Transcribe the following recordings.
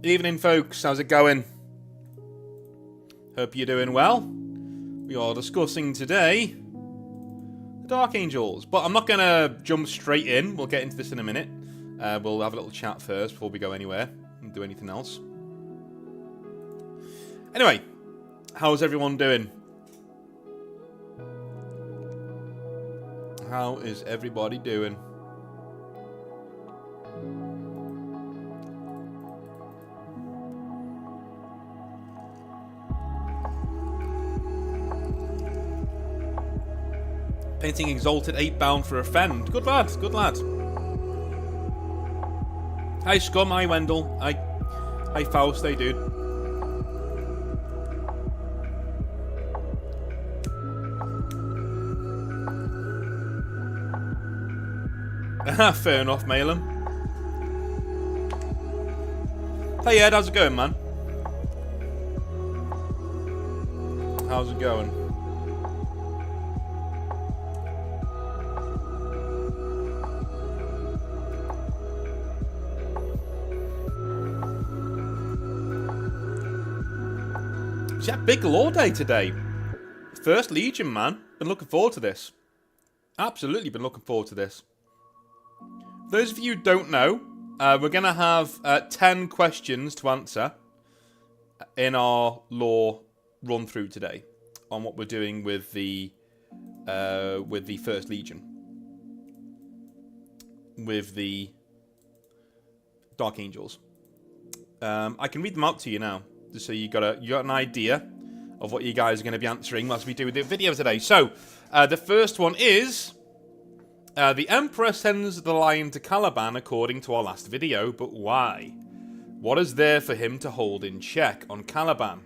Evening, folks. How's it going? Hope you're doing well. We are discussing today the Dark Angels, but I'm not going to jump straight in. We'll get into this in a minute. We'll have a little chat first before we go anywhere and do anything else. Anyway, how's everyone doing? How is everybody doing? Painting Exalted 8 bound for offend. Good lad, good lad. Hi Scum, hi Wendell. Hi Faust, hey dude. Fair enough, Malum. Hey Ed, how's it going, man? How's it going? Yeah, big law day today. First Legion, man. Been looking forward to this. Absolutely been looking forward to this. For those of you who don't know, we're going to have 10 questions to answer in our law run through today on what we're doing with the First Legion. With the Dark Angels. I can read them out to you now. So you got an idea of what you guys are going to be answering as we do the video today. So, the first one is... the Emperor sends the lion to Caliban according to our last video, but why? What is there for him to hold in check on Caliban?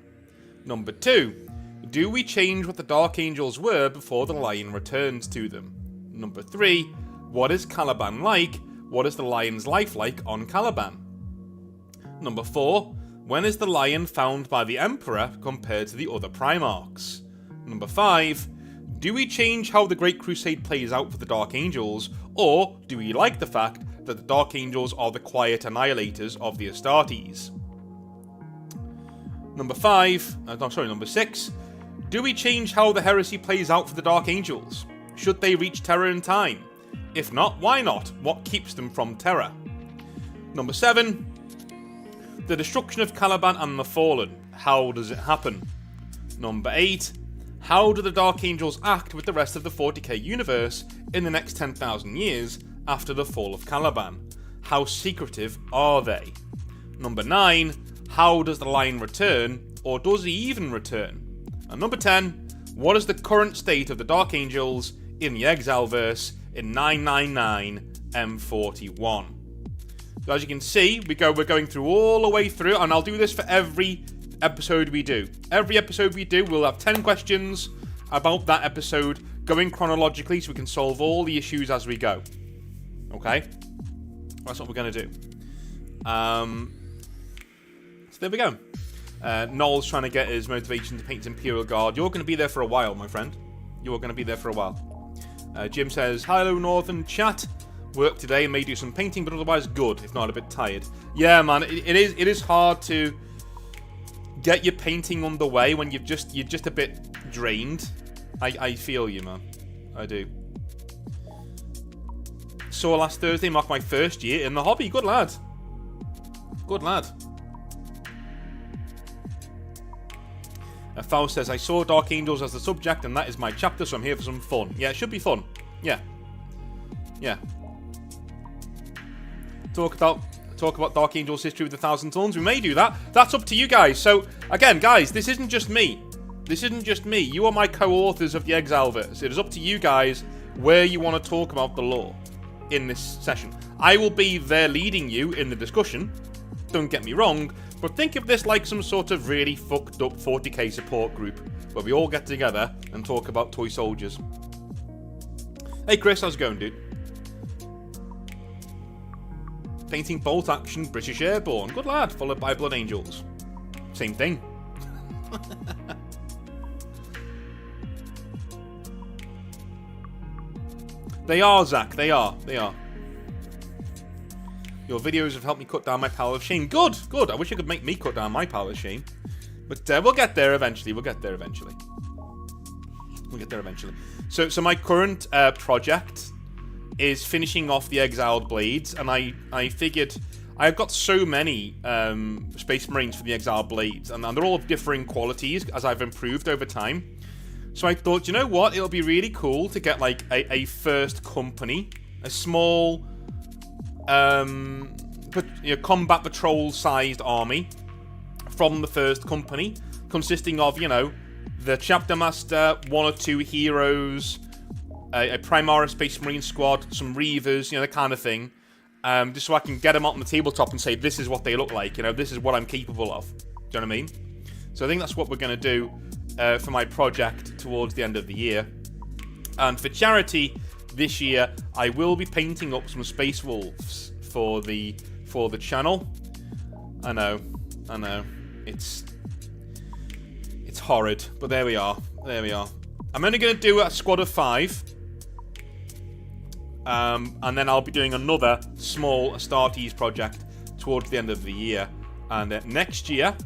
Number 2. Do we change what the Dark Angels were before the lion returns to them? Number 3. What is Caliban like? What is the lion's life like on Caliban? Number 4. When is the lion found by the Emperor compared to the other Primarchs? Number 5. Do we change how the Great Crusade plays out for the Dark Angels, or do we like the fact that the Dark Angels are the quiet annihilators of the Astartes? Number 6. Do we change how the heresy plays out for the Dark Angels? Should they reach Terra in time? If not, why not? What keeps them from Terra? Number 7. The destruction of Caliban and the Fallen. How does it happen? Number 8. How do the Dark Angels act with the rest of the 40k universe in the next 10,000 years after the fall of Caliban? How secretive are they? Number 9. How does the lion return, or does he even return? And number 10. What is the current state of the Dark Angels in the Exileverse in 999 M41? So as you can see, we're going through all the way through, and I'll do this for every episode we do. Every episode we do, we'll have 10 questions about that episode, going chronologically so we can solve all the issues as we go. Okay? That's what we're going to do. So there we go. Noel's trying to get his motivation to paint his Imperial Guard. You're going to be there for a while, my friend. You're going to be there for a while. Jim says, hello, Northern chat. Work today, may do some painting, but otherwise good, if not a bit tired. Yeah, man, it is hard to get your painting underway when you're just a bit drained. I feel you, man. I do. Saw last Thursday marked my first year in the hobby. Good lad. Good lad. Faust says, I saw Dark Angels as the subject, and that is my chapter, so I'm here for some fun. Yeah, it should be fun. Yeah. Yeah. Talk about Dark Angels' history with 1,000 Tons. We may do that. That's up to you guys. So, again, guys, this isn't just me. This isn't just me. You are my co-authors of the Exileverse. It is up to you guys where you want to talk about the lore in this session. I will be there leading you in the discussion. Don't get me wrong. But think of this like some sort of really fucked up 40k support group where we all get together and talk about toy soldiers. Hey Chris, how's it going, dude? Painting Bolt Action British Airborne. Good lad. Followed by Blood Angels. Same thing. They are, Zach. They are. They are. Your videos have helped me cut down my pile of shame. Good, good. I wish you could make me cut down my pile of shame. But we'll get there eventually. We'll get there eventually. We'll get there eventually. So my current project is finishing off the Exiled Blades, and I figured I've got so many Space Marines for the Exiled Blades, and they're all of differing qualities as I've improved over time. So I thought, you know what? It'll be really cool to get like a first company, a small combat patrol-sized army from the first company, consisting of, you know, the Chapter Master, 1 or 2 heroes, a Primaris Space Marine squad, some Reavers, you know, that kind of thing. Just so I can get them up on the tabletop and say, this is what they look like, you know, this is what I'm capable of. Do you know what I mean? So I think that's what we're going to do for my project towards the end of the year. And for charity, this year, I will be painting up some Space Wolves for the channel. I know. It's horrid, but there we are. I'm only going to do a squad of 5. And then I'll be doing another small Astartes project towards the end of the year. And next year,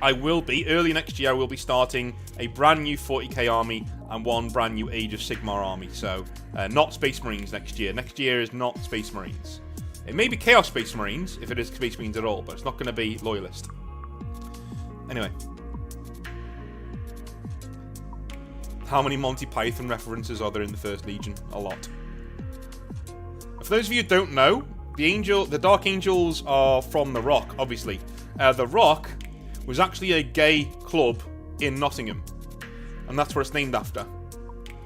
early next year, I will be starting a brand new 40k army and 1 brand new Age of Sigmar army. So, not Space Marines next year. Next year is not Space Marines. It may be Chaos Space Marines, if it is Space Marines at all, but it's not going to be Loyalist. Anyway. How many Monty Python references are there in the First Legion? A lot. For those of you who don't know, the Dark Angels are from The Rock, obviously. The Rock was actually a gay club in Nottingham, and that's where it's named after.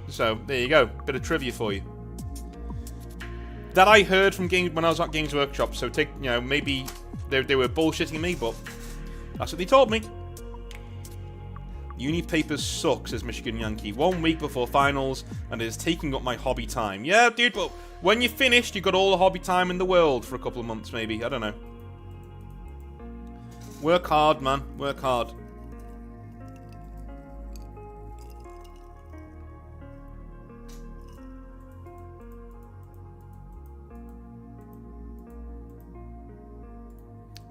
So, there you go. Bit of trivia for you. That I heard from when I was at Games Workshop, so maybe they were bullshitting me, but that's what they told me. Uni papers suck, says Michigan Yankee. 1 week before finals, and it is taking up my hobby time. Yeah, dude, but when you're finished, you've got all the hobby time in the world for a couple of months, maybe. I don't know. Work hard, man. Work hard.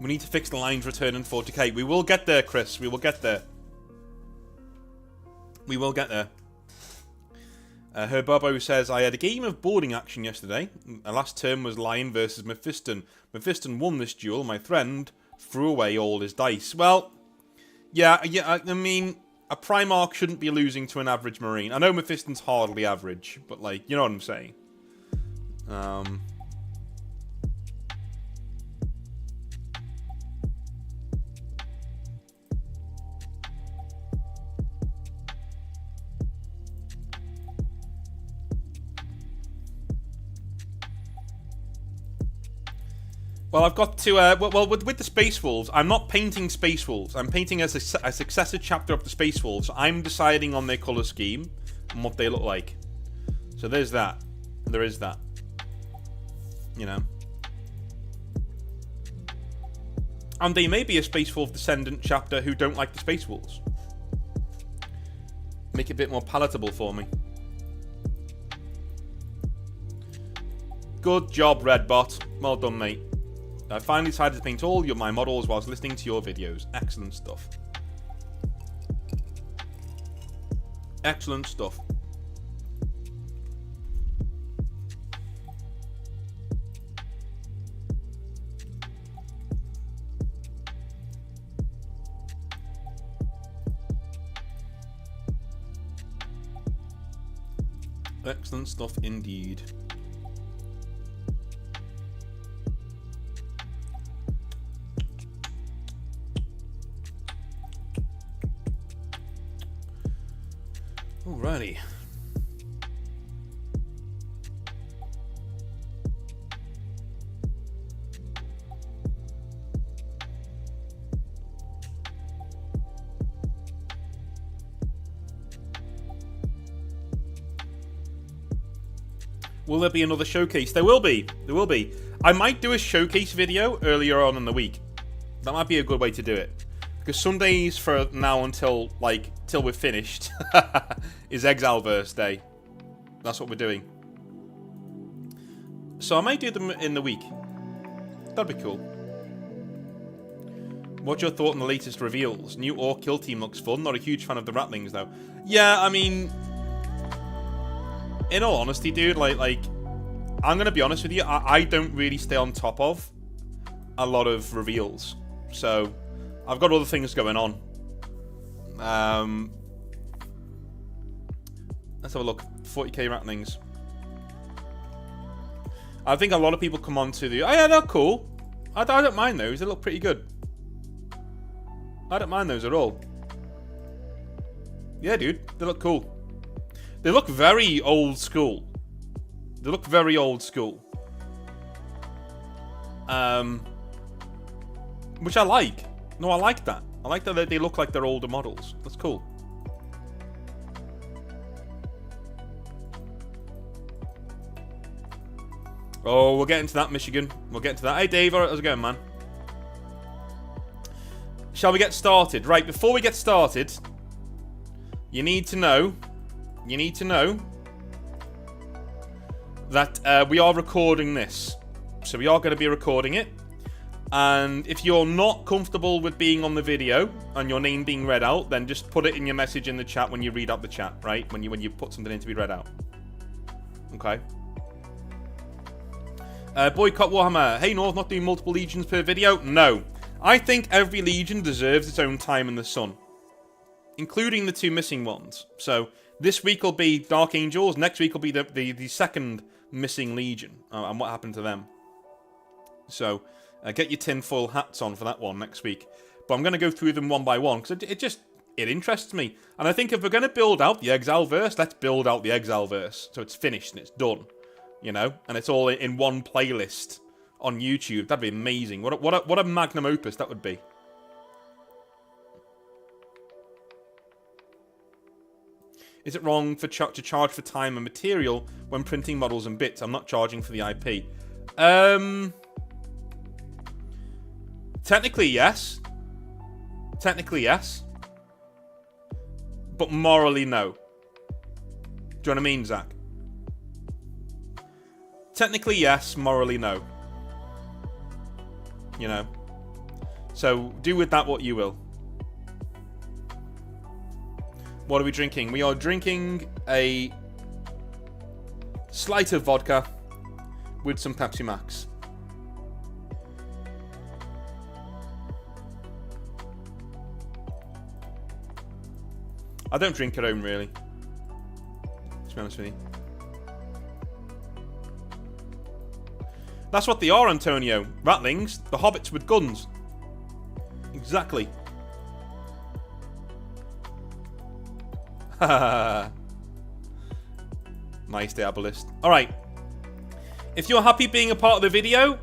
We need to fix the lines return in 40k. We will get there, Chris. We will get there. We will get there. Herbobo says, I had a game of boarding action yesterday. The last turn was Lion versus Mephiston. Mephiston won this duel. My friend threw away all his dice. Well, yeah, I mean, a Primarch shouldn't be losing to an average Marine. I know Mephiston's hardly average, but, like, you know what I'm saying. Well, I've got to, with the Space Wolves, I'm not painting Space Wolves. I'm painting as a successive chapter of the Space Wolves. I'm deciding on their colour scheme and what they look like. So there's that. There is that. You know. And they may be a Space Wolf Descendant chapter who don't like the Space Wolves. Make it a bit more palatable for me. Good job, Redbot. Well done, mate. I finally decided to paint all my models whilst listening to your videos. Excellent stuff. Excellent stuff. Excellent stuff indeed. Alrighty. Will there be another showcase? There will be. There will be. I might do a showcase video earlier on in the week. That might be a good way to do it. Because Sundays for now until, like, till we're finished is Exileverse Day. That's what we're doing. So I might do them in the week. That'd be cool. What's your thought on the latest reveals? New Orc kill team looks fun. Not a huge fan of the Ratlings, though. Yeah, I mean... in all honesty, dude, like I'm going to be honest with you. I don't really stay on top of a lot of reveals. So, I've got other things going on. Let's have a look. 40k Ratlings. I think a lot of people come on to the... oh, yeah, they're cool. I don't mind those. They look pretty good. I don't mind those at all. Yeah, dude. They look cool. They look very old school. They look very old school. Which I like. No, I like that. I like that they look like they're older models. That's cool. Oh, we'll get into that, Michigan. We'll get into that. Hey, Dave. How's it going, man? Shall we get started? Right, before we get started, you need to know that we are recording this. So we are going to be recording it. And if you're not comfortable with being on the video and your name being read out, then just put it in your message in the chat when you read out the chat, right? When you put something in to be read out. Okay. Boycott Warhammer. Hey, North, not doing multiple legions per video? No. I think every legion deserves its own time in the sun, including the 2 missing ones. So this week will be Dark Angels. Next week will be the second missing legion and what happened to them. So get your tinfoil hats on for that one next week. But I'm going to go through them one by one because it interests me. And I think if we're going to build out the Exalverse, let's build out the Exalverse so it's finished and it's done, you know, and it's all in one playlist on YouTube. That'd be amazing. What a magnum opus that would be. Is it wrong to charge for time and material when printing models and bits? I'm not charging for the IP. Technically, yes. Technically, yes. But morally, no. Do you know what I mean, Zach? Technically, yes. Morally, no. You know. So, do with that what you will. What are we drinking? We are drinking a slight of vodka with some Pepsi Max. I don't drink at home, really. To be honest with you. That's what they are, Antonio. Ratlings. The hobbits with guns. Exactly. Nice, Diabolist. Alright. If you're happy being a part of the video,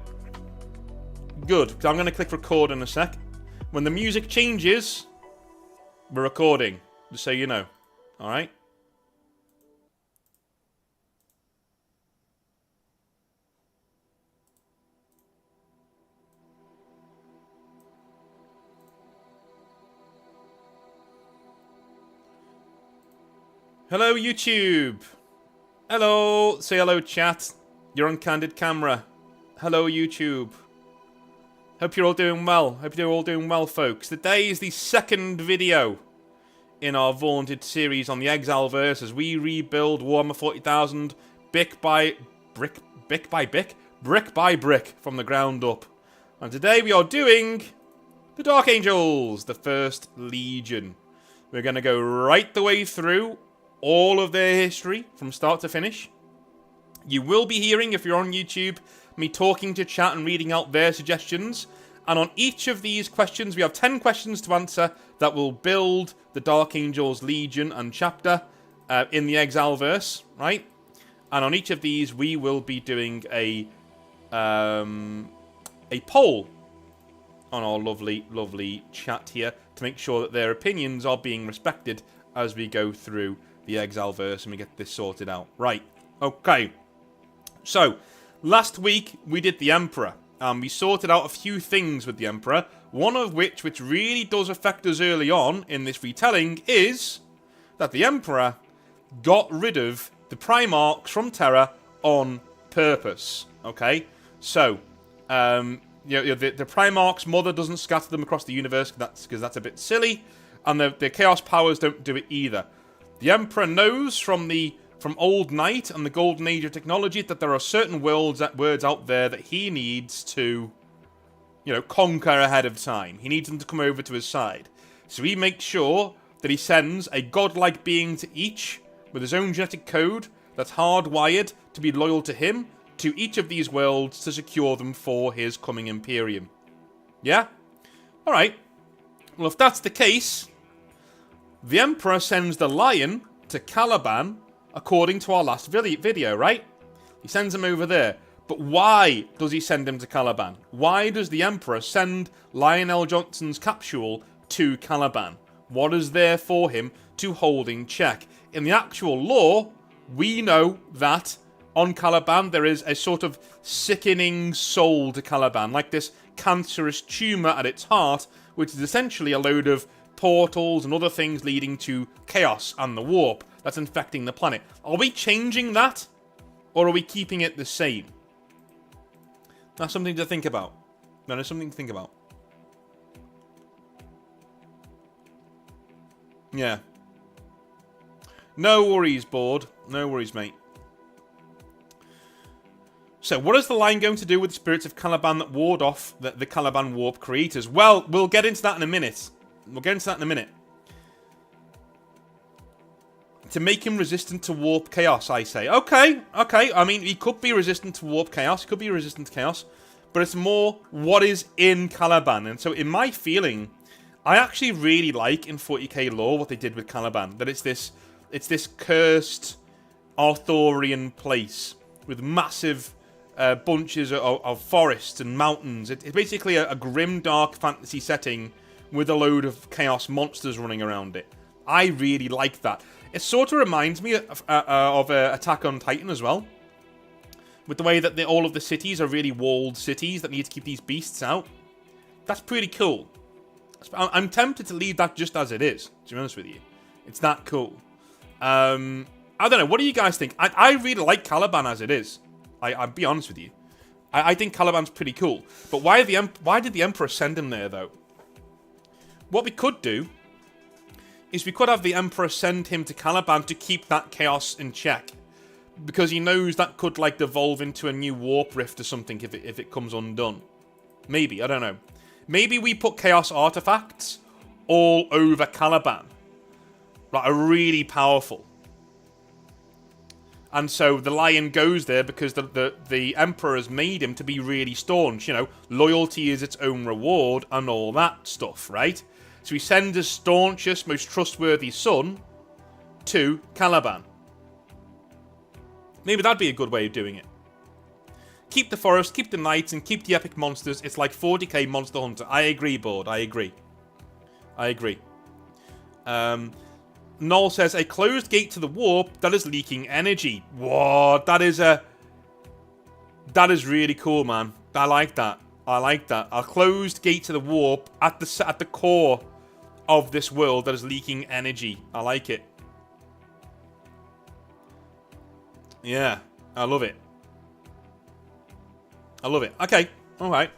good. Because I'm going to click record in a sec. When the music changes, we're recording. Just so you know. Alright? Hello, YouTube. Hello. Say hello, chat. You're on candid camera. Hello, YouTube. Hope you're all doing well. Hope you're all doing well, folks. Today is the second video in our vaunted series on the Exalverse as we rebuild Warhammer 40,000 brick by brick from the ground up. And today we are doing the Dark Angels, the first Legion. We're going to go right the way through all of their history from start to finish. You will be hearing, if you're on YouTube, me talking to chat and reading out their suggestions. And on each of these questions, we have 10 questions to answer that will build the Dark Angels Legion and chapter in the Exalverse, right? And on each of these, we will be doing a poll on our lovely chat here to make sure that their opinions are being respected as we go through the Exalverse and we get this sorted out. Right, okay. So, last week we did the Emperor. We sorted out a few things with the Emperor. One of which really does affect us early on in this retelling, is that the Emperor got rid of the Primarchs from Terra on purpose. Okay? So, the Primarch's mother doesn't scatter them across the universe because that's a bit silly, and the Chaos powers don't do it either. The Emperor knows from Old Night and the Golden Age of technology that there are certain words out there that he needs to, conquer ahead of time. He needs them to come over to his side. So he makes sure that he sends a godlike being to each with his own genetic code that's hardwired to be loyal to him to each of these worlds to secure them for his coming Imperium. Yeah? Alright. Well, if that's the case, the Emperor sends the Lion to Caliban according to our last video, right? He sends him over there. But why does he send him to Caliban? Why does the Emperor send Lionel Johnson's capsule to Caliban? What is there for him to hold in check? In the actual lore, we know that on Caliban there is a sort of sickening soul to Caliban, like this cancerous tumour at its heart, which is essentially a load of portals and other things leading to chaos and the warp that's infecting the planet. Are we changing that? Or are we keeping it the same? That's something to think about. That is something to think about. Yeah. No worries, board. No worries, mate. So, what is the line going to do with the spirits of Caliban that ward off the Caliban warp creators? Well, we'll get into that in a minute. To make him resistant to warp chaos, I say. Okay. I mean, he could be resistant to warp chaos. He could be resistant to chaos. But it's more what is in Caliban. And so, in my feeling, I actually really like in 40k lore what they did with Caliban. That it's this cursed Arthurian place with massive bunches of forests and mountains. It's basically a grim, dark fantasy setting with a load of chaos monsters running around it. I really like that. It sort of reminds me of Attack on Titan as well. With the way that all of the cities are really walled cities that need to keep these beasts out. That's pretty cool. I'm tempted to leave that just as it is, to be honest with you. It's that cool. I don't know. What do you guys think? I really like Caliban as it is. I'll be honest with you. I think Caliban's pretty cool. But why did the Emperor send him there, though? What we could do is we could have the Emperor send him to Caliban to keep that chaos in check. Because he knows that could, like, devolve into a new warp rift or something if it comes undone. Maybe. I don't know. Maybe we put chaos artifacts all over Caliban. Like, are really powerful. And so the Lion goes there because the Emperor has made him to be really staunch. Loyalty is its own reward and all that stuff, right? So he sends his staunchest, most trustworthy son to Caliban. Maybe that'd be a good way of doing it. Keep the forest, keep the knights, and keep the epic monsters. It's like 40k Monster Hunter. I agree, board. I agree. Noel says, a closed gate to the warp that is leaking energy. Whoa, that is really cool, man. I like that. A closed gate to the warp at the core of this world that is leaking energy. I like it. Yeah, I love it. Okay, all right.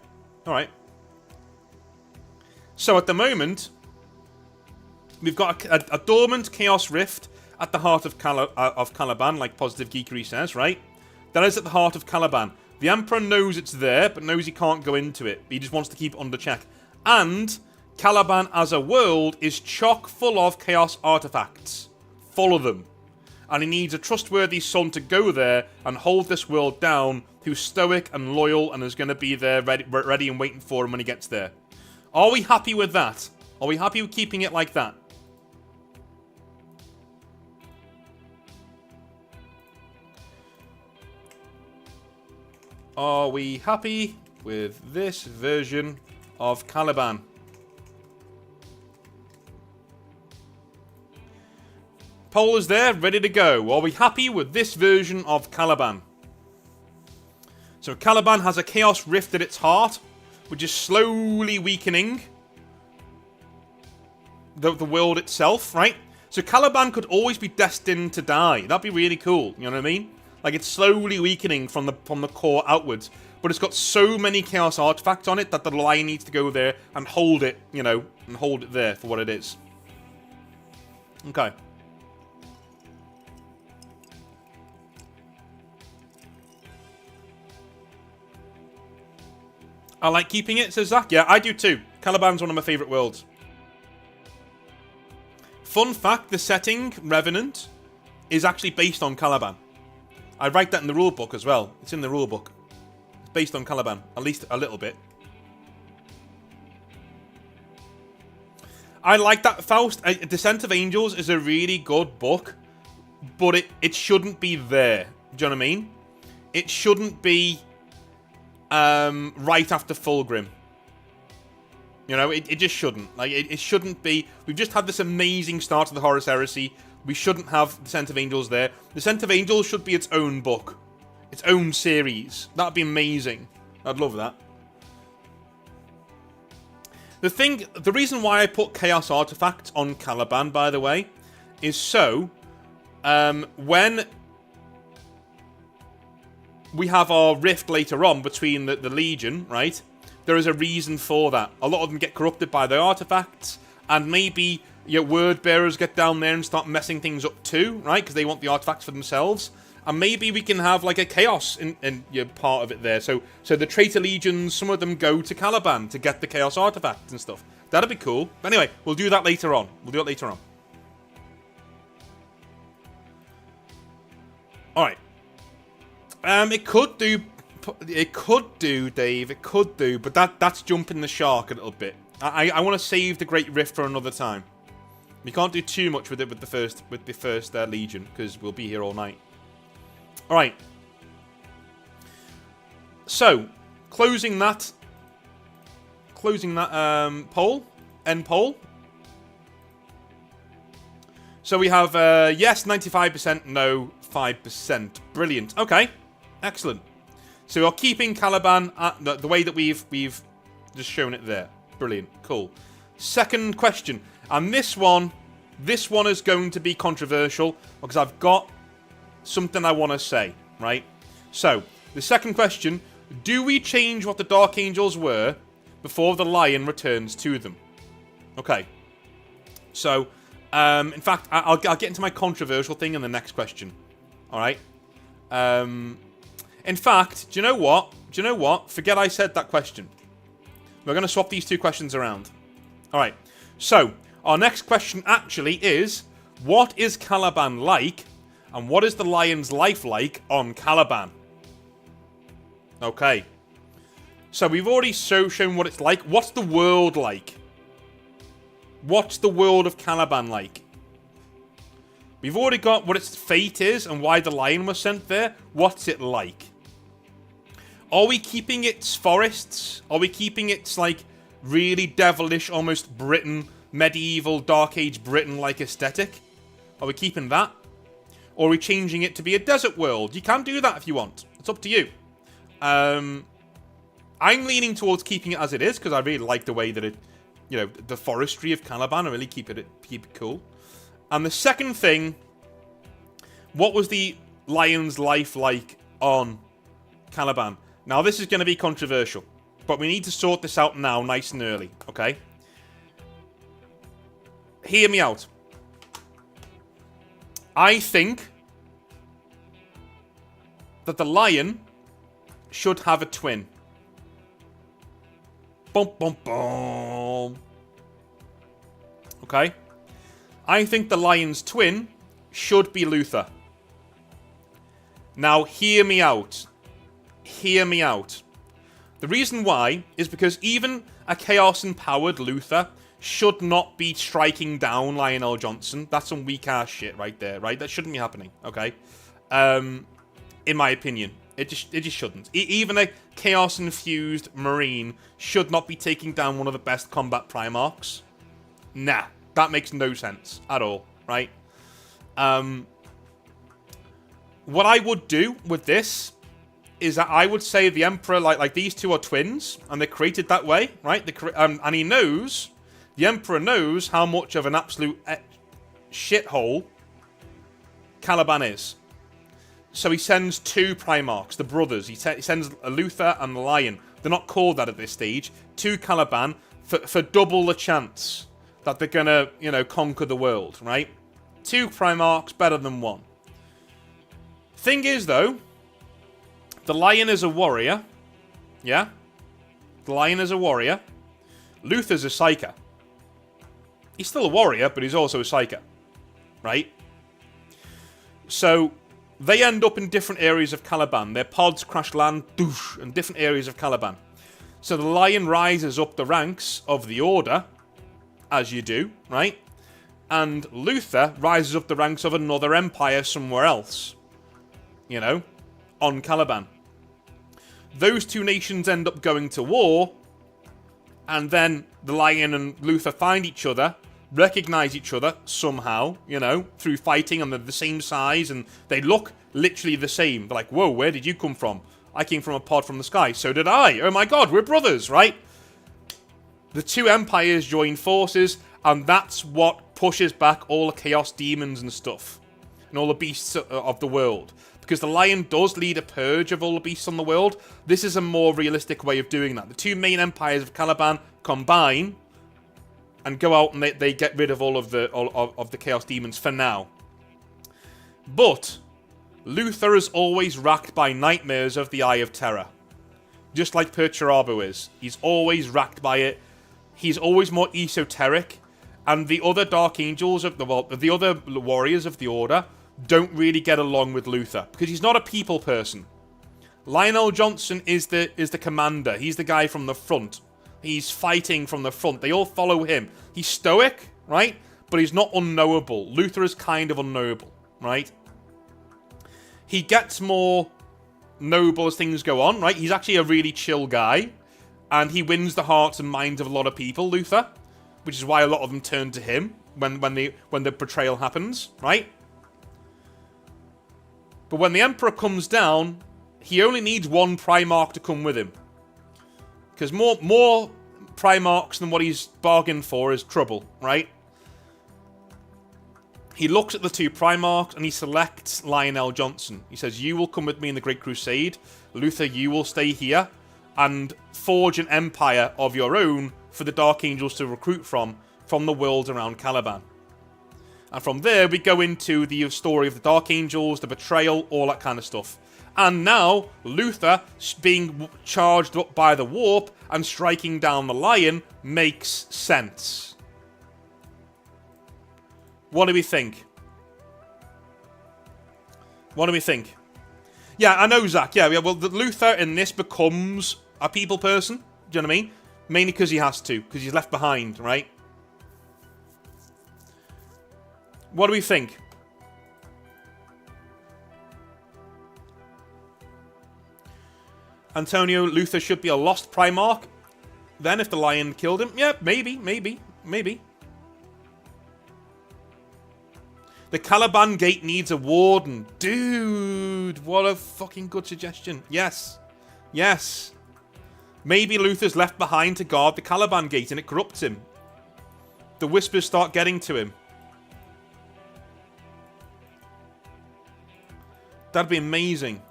So at the moment, we've got a dormant Chaos Rift at the heart of Caliban, like Positive Geekery says, right? That is at the heart of Caliban. The Emperor knows it's there, but knows he can't go into it. He just wants to keep it under check. And Caliban as a world is chock full of Chaos artifacts. Full of them. And he needs a trustworthy son to go there and hold this world down, who's stoic and loyal and is going to be there ready and waiting for him when he gets there. Are we happy with that? Are we happy with keeping it like that? Are we happy with this version of Caliban? Poll is there, ready to go. Are we happy with this version of Caliban? So Caliban has a Chaos Rift at its heart, which is slowly weakening the world itself, right? So Caliban could always be destined to die. That'd be really cool, you know what I mean? Like, it's slowly weakening from the core outwards. But but it's got so many Chaos artifacts on it that the Lion needs to go there and hold it, you know, and hold it there for what it is. Okay. I like keeping it, says Zach. Yeah, I do too. Caliban's one of my favourite worlds. Fun fact, the setting, Revenant, is actually based on Caliban. I write that in the rulebook as well. It's in the rulebook. It's based on Caliban, at least a little bit. I like that, Faust. Descent of Angels is a really good book, but it shouldn't be there. Do you know what I mean? It shouldn't be right after Fulgrim. You know, it just shouldn't. Like, it shouldn't be. We've just had this amazing start to the Horus Heresy. We shouldn't have Descent of Angels there. Descent of Angels should be its own book. Its own series. That'd be amazing. I'd love that. The reason why I put Chaos Artifact on Caliban, by the way, is so, when we have our rift later on between the Legion, right? There is a reason for that. A lot of them get corrupted by the artifacts, and maybe your word bearers get down there and start messing things up too, right? Because they want the artifacts for themselves. And maybe we can have like a chaos in your part of it there. So the traitor legions, some of them go to Caliban to get the chaos artifacts and stuff. That'd be cool. But anyway, we'll do that later on. We'll do it later on. Alright. It could do, Dave. It could do, but that's jumping the shark a little bit. I want to save the Great Rift for another time. We can't do too much with it with the first Legion, because we'll be here all night. Alright. So, closing that poll. End poll. So we have yes 95%, no 5%. Brilliant. Okay. Excellent. So we're keeping Caliban at the way that we've just shown it there. Brilliant. Cool. Second question. And this one is going to be controversial because I've got something I want to say, right? So, the second question, do we change what the Dark Angels were before the Lion returns to them? Okay. So, in fact, I'll get into my controversial thing in the next question. Alright? In fact, do you know what? Forget I said that question. We're going to swap these two questions around. Alright. So, our next question actually is, what is Caliban like? And what is the Lion's life like on Caliban? Okay. So we've already shown what it's like. What's the world like? What's the world of Caliban like? We've already got what its fate is and why the Lion was sent there. What's it like? Are we keeping its forests? Are we keeping its, like, really devilish, almost Britain, medieval, Dark Age Britain-like aesthetic? Are we keeping that? Or are we changing it to be a desert world? You can do that if you want. It's up to you. I'm leaning towards keeping it as it is, because I really like the way that it, you know, the forestry of Caliban. I really keep it cool. And the second thing, what was the Lion's life like on Caliban? Now, this is going to be controversial, but we need to sort this out now, nice and early, okay? Hear me out. I think that the Lion should have a twin. Bum, bum, bum. Okay? I think the Lion's twin should be Luther. Now, hear me out. Hear me out. The reason why is because even a Chaos-empowered Luther should not be striking down Lionel Johnson. That's some weak-ass shit right there, right? That shouldn't be happening, okay? In my opinion. It just shouldn't. Even a Chaos-infused Marine should not be taking down one of the best combat Primarchs. Nah, that makes no sense at all, right? What I would do with this is that I would say the Emperor, like these two are twins, and they're created that way, right? And he knows... The Emperor knows how much of an absolute shithole Caliban is. So he sends 2 Primarchs, the brothers. He sends Luther and the Lion. They're not called that at this stage. To Caliban for double the chance that they're gonna, conquer the world, right? 2 Primarchs, better than 1. Thing is, though, the Lion is a warrior. Yeah? The Lion is a warrior. Luther's a Psyker. He's still a warrior, but he's also a Psyker. Right? So, they end up in different areas of Caliban. Their pods crash land, doosh, in different areas of Caliban. So the Lion rises up the ranks of the Order, as you do, right? And Luther rises up the ranks of another empire somewhere else. On Caliban. Those 2 nations end up going to war, and then the Lion and Luther find each other, recognize each other somehow, through fighting, and they're the same size, and they look literally the same. They're like, whoa, where did you come from? I came from a pod from the sky. So did I. Oh my god, we're brothers, right? The 2 empires join forces, and that's what pushes back all the chaos demons and stuff, and all the beasts of the world. Because the Lion does lead a purge of all the beasts on the world. This is a more realistic way of doing that. The 2 main empires of Caliban combine and go out and they get rid of all of the chaos demons for now. But Luther is always racked by nightmares of the Eye of Terror. Just like Perturabo is. He's always racked by it. He's always more esoteric. And the other Dark Angels of the other warriors of the Order don't really get along with Luther. Because he's not a people person. Lionel Johnson is the commander. He's the guy from the front. He's fighting from the front. They all follow him. He's stoic, right? But he's not unknowable. Luther is kind of unknowable, right? He gets more noble as things go on, right? He's actually a really chill guy. And he wins the hearts and minds of a lot of people, Luther. Which is why a lot of them turn to him when the betrayal happens, right? But when the Emperor comes down, he only needs 1 Primarch to come with him. Because more Primarchs than what he's bargained for is trouble, right? He looks at the 2 Primarchs and he selects Lionel Johnson. He says, you will come with me in the Great Crusade. Luther, you will stay here and forge an empire of your own for the Dark Angels to recruit from the world around Caliban. And from there, we go into the story of the Dark Angels, the betrayal, all that kind of stuff. And now, Luther being charged up by the warp and striking down the Lion makes sense. What do we think? What do we think? Yeah, I know, Zach. Yeah, well, Luther in this becomes a people person. Do you know what I mean? Mainly because he has to, because he's left behind, right? What do we think? Antonio, Luther should be a lost Primarch. Then if the Lion killed him, yeah, maybe. The Caliban Gate needs a warden. Dude, what a fucking good suggestion. Yes. Maybe Luther's left behind to guard the Caliban Gate and it corrupts him. The whispers start getting to him. That'd be amazing.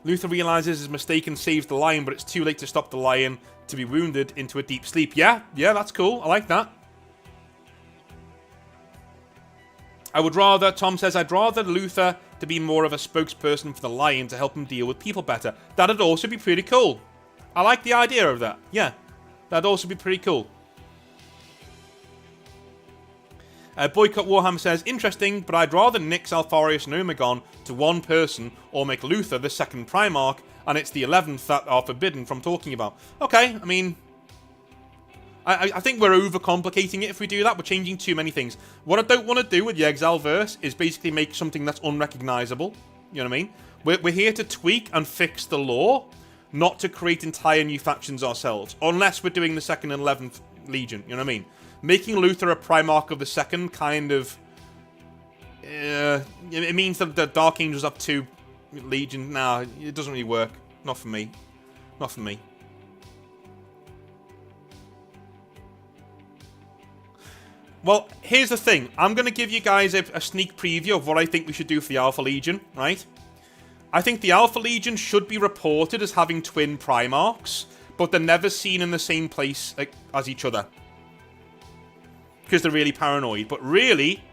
Luther realizes his mistake and saves the Lion, but it's too late to stop the Lion to be wounded into a deep sleep. Yeah, that's cool. I like that. Tom says, I'd rather Luther to be more of a spokesperson for the Lion to help him deal with people better. That'd also be pretty cool. I like the idea of that. Yeah, that'd also be pretty cool. Boycott Warhammer says, interesting, but I'd rather nix Alfarius and Omegon to one person or make Luther the second Primarch, and it's the 11th that are forbidden from talking about. Okay, I mean, I think we're overcomplicating it if we do that. We're changing too many things. What I don't want to do with the Exalverse is basically make something that's unrecognizable. You know what I mean? We're here to tweak and fix the lore, not to create entire new factions ourselves. Unless we're doing the 2nd and 11th Legion, you know what I mean? Making Luther a Primarch of the 2nd kind of... it means that the Dark Angels have 2 Legions. Nah, it doesn't really work. Not for me. Not for me. Well, here's the thing. I'm going to give you guys a sneak preview of what I think we should do for the Alpha Legion, right? I think the Alpha Legion should be reported as having twin Primarchs, but they're never seen in the same place as each other. Because they're really paranoid. But really,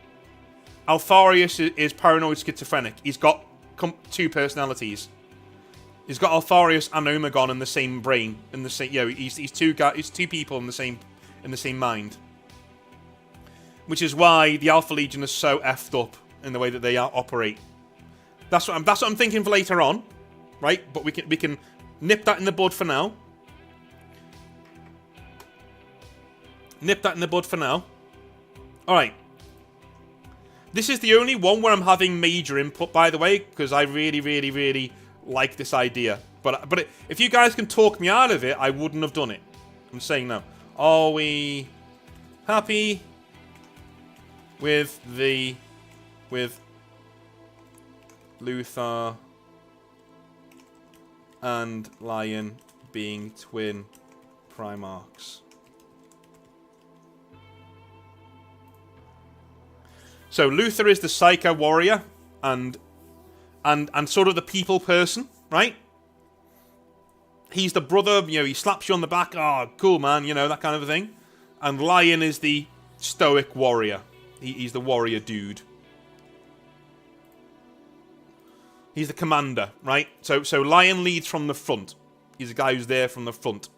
Alfarius is paranoid schizophrenic. He's got two personalities. He's got Alfarius and Omegon in the same brain, in the same. He's two people in the same mind. Which is why the Alpha Legion is so effed up in the way that they operate. That's what I'm thinking for later on, right? But we can nip that in the bud for now. Nip that in the bud for now. All right. This is the only one where I'm having major input, by the way, because I really, really, really like this idea. But if you guys can talk me out of it, I wouldn't have done it. I'm saying no. Are we happy with Luthor and Lion being twin Primarchs? So Luthor is the Psycho warrior and sort of the people person, right? He's the brother, he slaps you on the back, oh, cool man, that kind of a thing. And Lion is the stoic warrior. He's the warrior dude. He's the commander, right? So Lion leads from the front. He's the guy who's there from the front.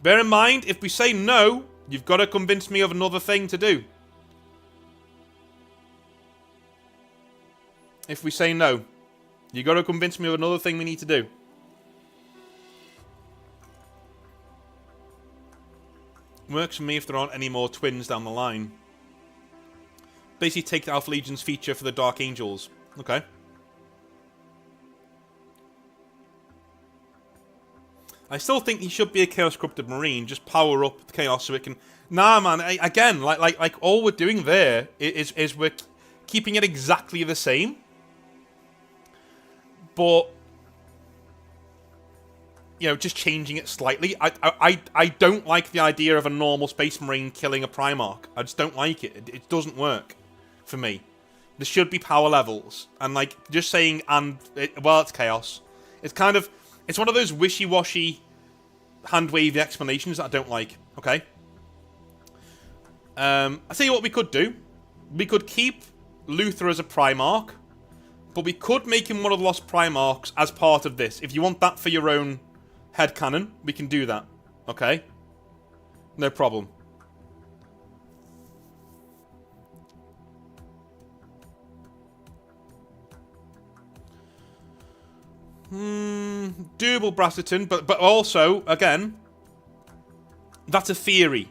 Bear in mind, if we say no, you've got to convince me of another thing to do. If we say no, you've got to convince me of another thing we need to do. Works for me if there aren't any more twins down the line. Basically take the Alpha Legion's feature for the Dark Angels. Okay. I still think he should be a Chaos Corrupted Marine. Just power up the Chaos so it can... Nah, man. Again, like all we're doing there is we're keeping it exactly the same. But... just changing it slightly. I don't like the idea of a normal Space Marine killing a Primarch. I just don't like it. It doesn't work for me. There should be power levels. And, just saying, it's Chaos. It's kind of... It's one of those wishy-washy, hand-wavy explanations that I don't like. Okay? I'll tell you what we could do. We could keep Luthor as a Primarch, but we could make him one of the Lost Primarchs as part of this. If you want that for your own headcanon, we can do that. Okay? No problem. Doable, Brasterton, but also, again, that's a theory.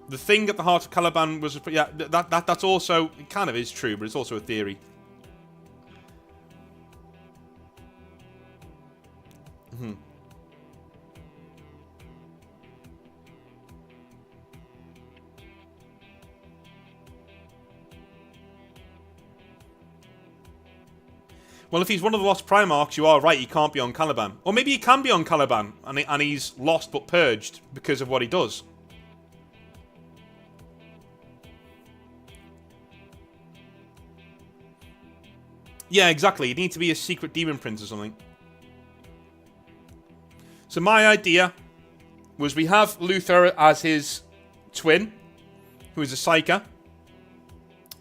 The thing at the heart of Caliban was... Yeah, that's also... It kind of is true, but it's also a theory. Well, if he's one of the Lost Primarchs, you are right, he can't be on Caliban. Or maybe he can be on Caliban, and he's lost but purged because of what he does. Yeah, exactly. He'd need to be a secret demon prince or something. So my idea was we have Luthor as his twin, who is a Psyker.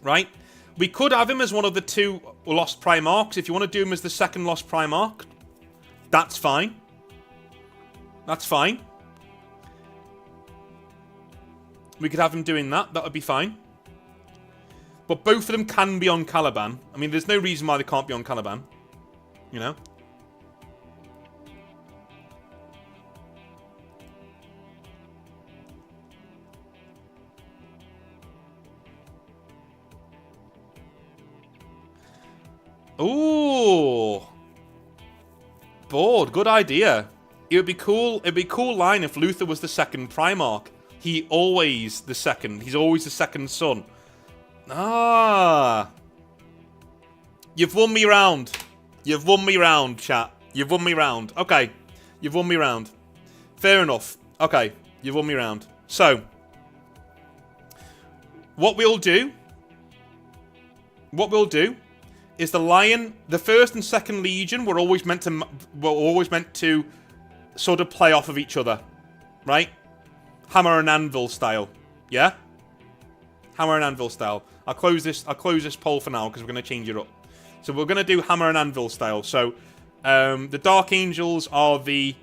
Right? We could have him as one of the two Lost Primarchs. If you want to do him as the second Lost Primarch, that's fine. That's fine. We could have him doing that. That would be fine. But both of them can be on Caliban. I mean, there's no reason why they can't be on Caliban. You know? Ooh. Bored. Good idea. It would be cool. It'd be a cool line if Luthor was the second Primarch. He always the second. He's always the second son. Ah. You've won me round. You've won me round, chat. You've won me round. Okay. You've won me round. Fair enough. Okay. You've won me round. So, What we'll do is the Lion, the first and second Legion were always meant to sort of play off of each other, right? Hammer and anvil style, yeah. Hammer and anvil style. I'll close this poll for now because we're going to change it up. So we're going to do hammer and anvil style. So the Dark Angels are the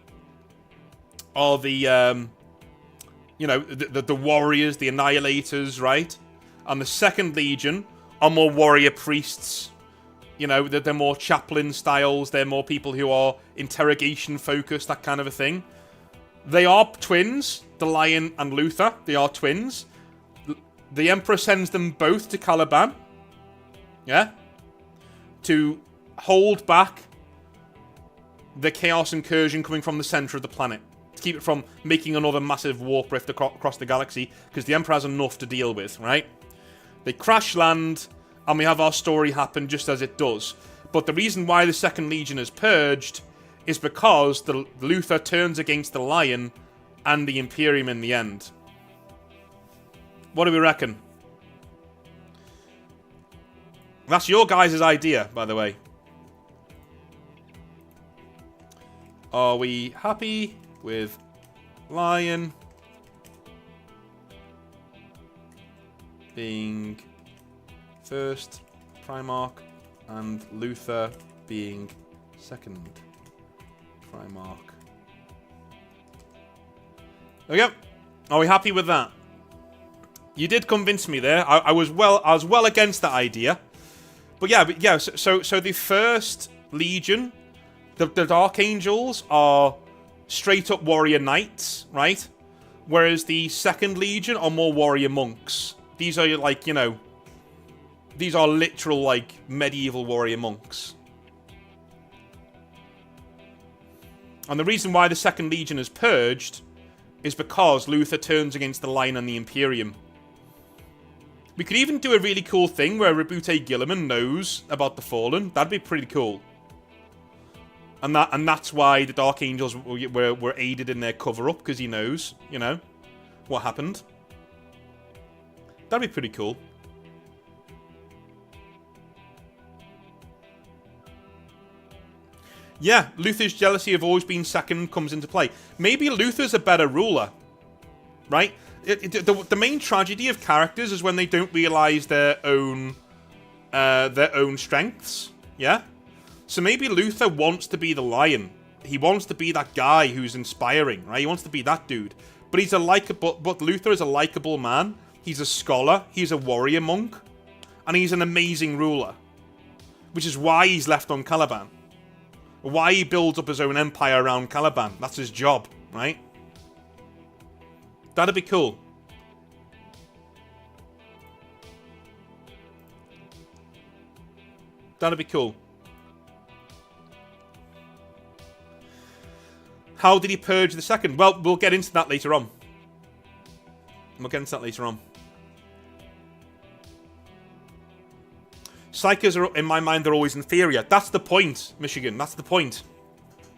you know, the warriors, the annihilators, right? And the second Legion are more warrior priests. You know, they're more chaplain styles. They're more people who are interrogation focused, that kind of a thing. They are twins, the Lion and Luthor. They are twins. The Emperor sends them both to Caliban. Yeah? To hold back the Chaos Incursion coming from the center of the planet. To keep it from making another massive warp rift across the galaxy. Because the Emperor has enough to deal with, right? They crash land, and we have our story happen just as it does. But the reason why the Second Legion is purged is because the Luthor turns against the Lion and the Imperium in the end. What do we reckon? That's your guys' idea, by the way. Are we happy with Lion being first Primarch and Luthor being second Primarch? There we go. Are we happy with that? You did convince me there. I was well against that idea, but yeah. So the first Legion, the Dark Angels are straight up warrior knights, right? Whereas the second Legion are more warrior monks. These are like, you know, these are literal like medieval warrior monks. And the reason why the second Legion is purged is because Luthor turns against the Lion and the Imperium. We could even do a really cool thing where Rabute Guilliman knows about the Fallen. That'd be pretty cool. And that's why the Dark Angels were aided in their cover-up, because he knows, you know, what happened. That'd be pretty cool. Yeah, Luthor's jealousy of always being second comes into play. Maybe Luthor's a better ruler, right? The main tragedy of characters is when they don't realize their own strengths. Yeah, so maybe Luthor wants to be the Lion. He wants to be that guy who's inspiring, right? He wants to be that dude. But he's but Luthor is a likable man. He's a scholar. He's a warrior monk, and he's an amazing ruler, which is why he's left on Caliban. Why he builds up his own empire around Caliban. That's his job, right? That'd be cool. That'd be cool. How did he purge the second? Well, we'll get into that later on. Psychers are, in my mind, they're always inferior. That's the point, Michigan. That's the point.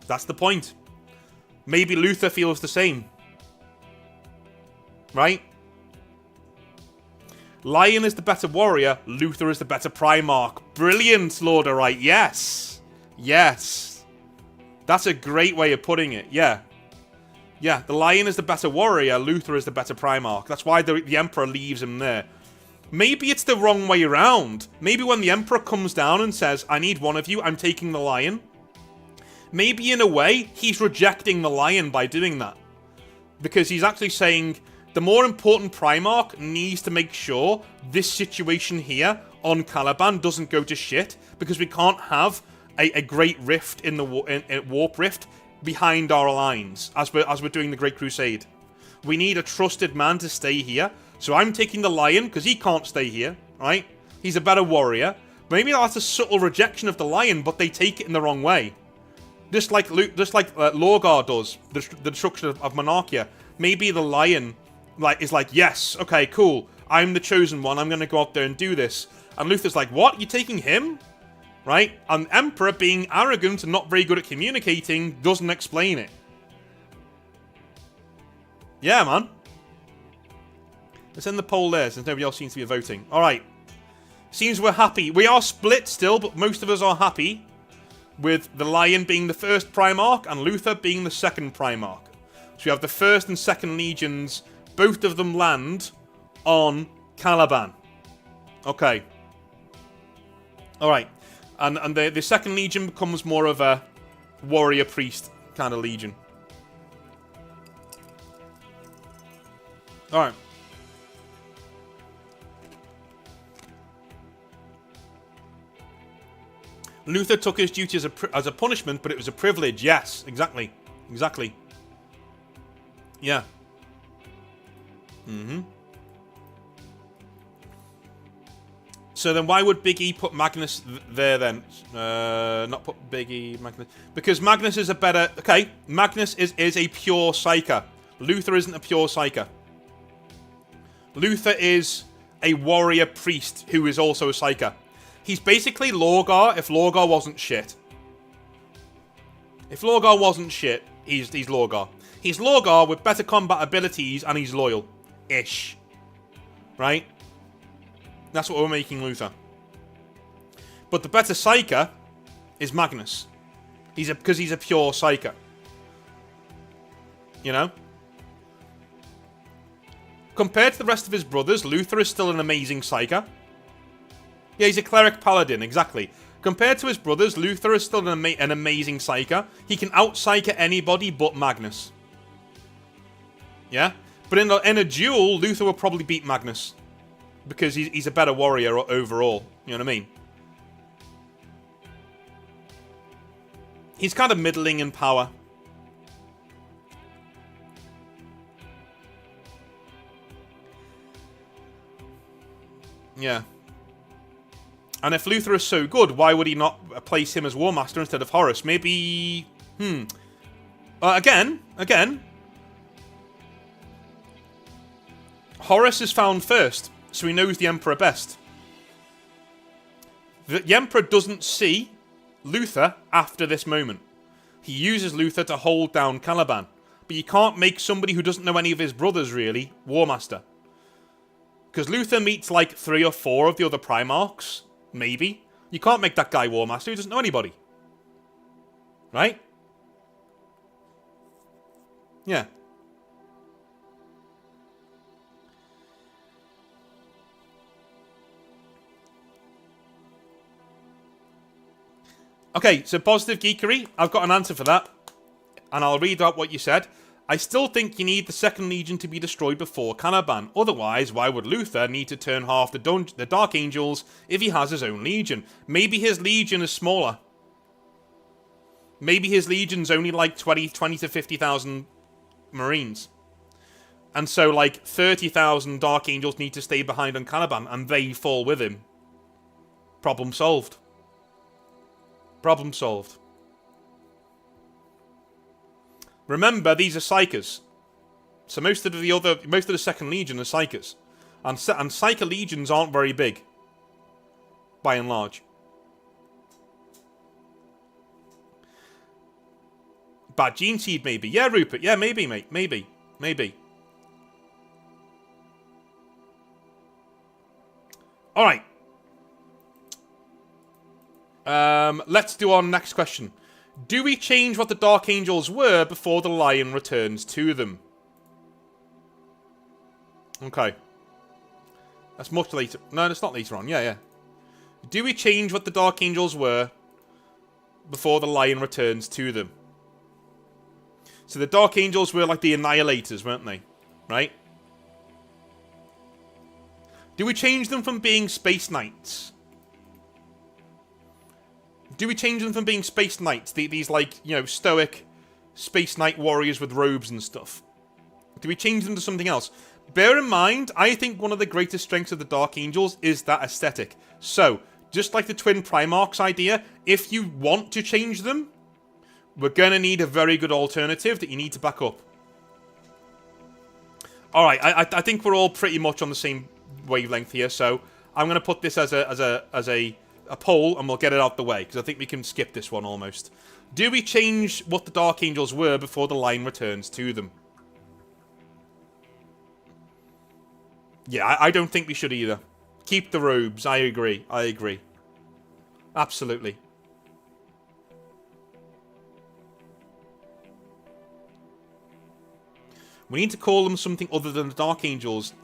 That's the point. Maybe Luthor feels the same. Right? Lion is the better warrior. Luthor is the better Primarch. Brilliant, Lorderite. Yes. Yes. That's a great way of putting it. Yeah. Yeah, the Lion is the better warrior. Luthor is the better Primarch. That's why the Emperor leaves him there. Maybe it's the wrong way around. Maybe when the Emperor comes down and says, I need one of you, I'm taking the Lion. Maybe in a way, he's rejecting the Lion by doing that. Because he's actually saying, the more important Primarch needs to make sure this situation here on Caliban doesn't go to shit. Because we can't have a great rift in the warp rift behind our lines as we're doing the Great Crusade. We need a trusted man to stay here. So I'm taking the Lion, because he can't stay here, right? He's a better warrior. Maybe that's a subtle rejection of the Lion, but they take it in the wrong way. Just like Lorgar does, the destruction of Monarchia. Maybe the Lion is like, yes, okay, cool. I'm the chosen one, I'm going to go out there and do this. And Luthor's like, what? You're taking him? Right? And Emperor, being arrogant and not very good at communicating, doesn't explain it. Yeah, man. Let's end the poll there since nobody else seems to be voting. Alright. Seems we're happy. We are split still, but most of us are happy with the Lion being the first Primarch and Luther being the second Primarch. So we have the first and second legions, both of them land on Caliban. Okay. Alright. And the second legion becomes more of a warrior priest kind of legion. Alright. Luther took his duty as a punishment, but it was a privilege. Yes, exactly. Exactly. Yeah. So then why would Big E put Magnus there then? Not put Big E, Magnus. Because Magnus is a better... Okay, Magnus is a pure Psyker. Luther isn't a pure Psyker. Luther is a warrior priest who is also a Psyker. He's basically Lorgar if Lorgar wasn't shit. If Lorgar wasn't shit, he's Lorgar. He's Lorgar with better combat abilities and he's loyal. Ish. Right? That's what we're making Luther. But the better Psyker is Magnus. Because he's a pure Psyker. You know? Compared to the rest of his brothers, Luther is still an amazing Psyker. Yeah, he's a cleric paladin, exactly. Compared to his brothers, Luther is still an amazing Psyker. He can out-Psyker anybody but Magnus. Yeah? But in a duel, Luther will probably beat Magnus. Because he's a better warrior overall. You know what I mean? He's kind of middling in power. Yeah. And if Luther is so good, why would he not place him as War Master instead of Horus? Maybe... Again... Horus is found first, so he knows the Emperor best. The Emperor doesn't see Luther after this moment. He uses Luther to hold down Caliban. But you can't make somebody who doesn't know any of his brothers, really, War Master. Because Luther meets like 3 or 4 of the other Primarchs. Maybe. You can't make that guy War Master. He doesn't know anybody. Right? Yeah. Okay, so Positive Geekery. I've got an answer for that. And I'll read out what you said. I still think you need the second legion to be destroyed before Caliban. Otherwise, why would Luther need to turn half the Dark Angels if he has his own legion? Maybe his legion is smaller. Maybe his legion's only like 20 to 50,000 Marines. And so like 30,000 Dark Angels need to stay behind on Caliban and they fall with him. Problem solved. Problem solved. Remember, these are Psykers. So most of the second legion are Psykers. And Psyker legions aren't very big. By and large. Bad Gene Seed, maybe. Yeah, Rupert. Yeah, maybe, mate. Maybe. Maybe. Alright. Let's do our next question. Do we change what the Dark Angels were before the Lion returns to them? Okay. That's much later. No, it's not later on. Yeah. Do we change what the Dark Angels were before the Lion returns to them? So the Dark Angels were like the Annihilators, weren't they? Right? Do we change them from being Space Knights? Do we change them from being Space Knights? These like, you know, stoic Space Knight warriors with robes and stuff. Do we change them to something else? Bear in mind, I think one of the greatest strengths of the Dark Angels is that aesthetic. So, just like the Twin Primarchs idea, if you want to change them, we're going to need a very good alternative that you need to back up. Alright, I think we're all pretty much on the same wavelength here, so I'm going to put this as a poll and we'll get it out the way, because I think we can skip this one almost. Do we change what the Dark Angels were before the Lion returns to them? Yeah, I don't think we should either. Keep the robes. I agree. I agree. Absolutely. We need to call them something other than the Dark Angels.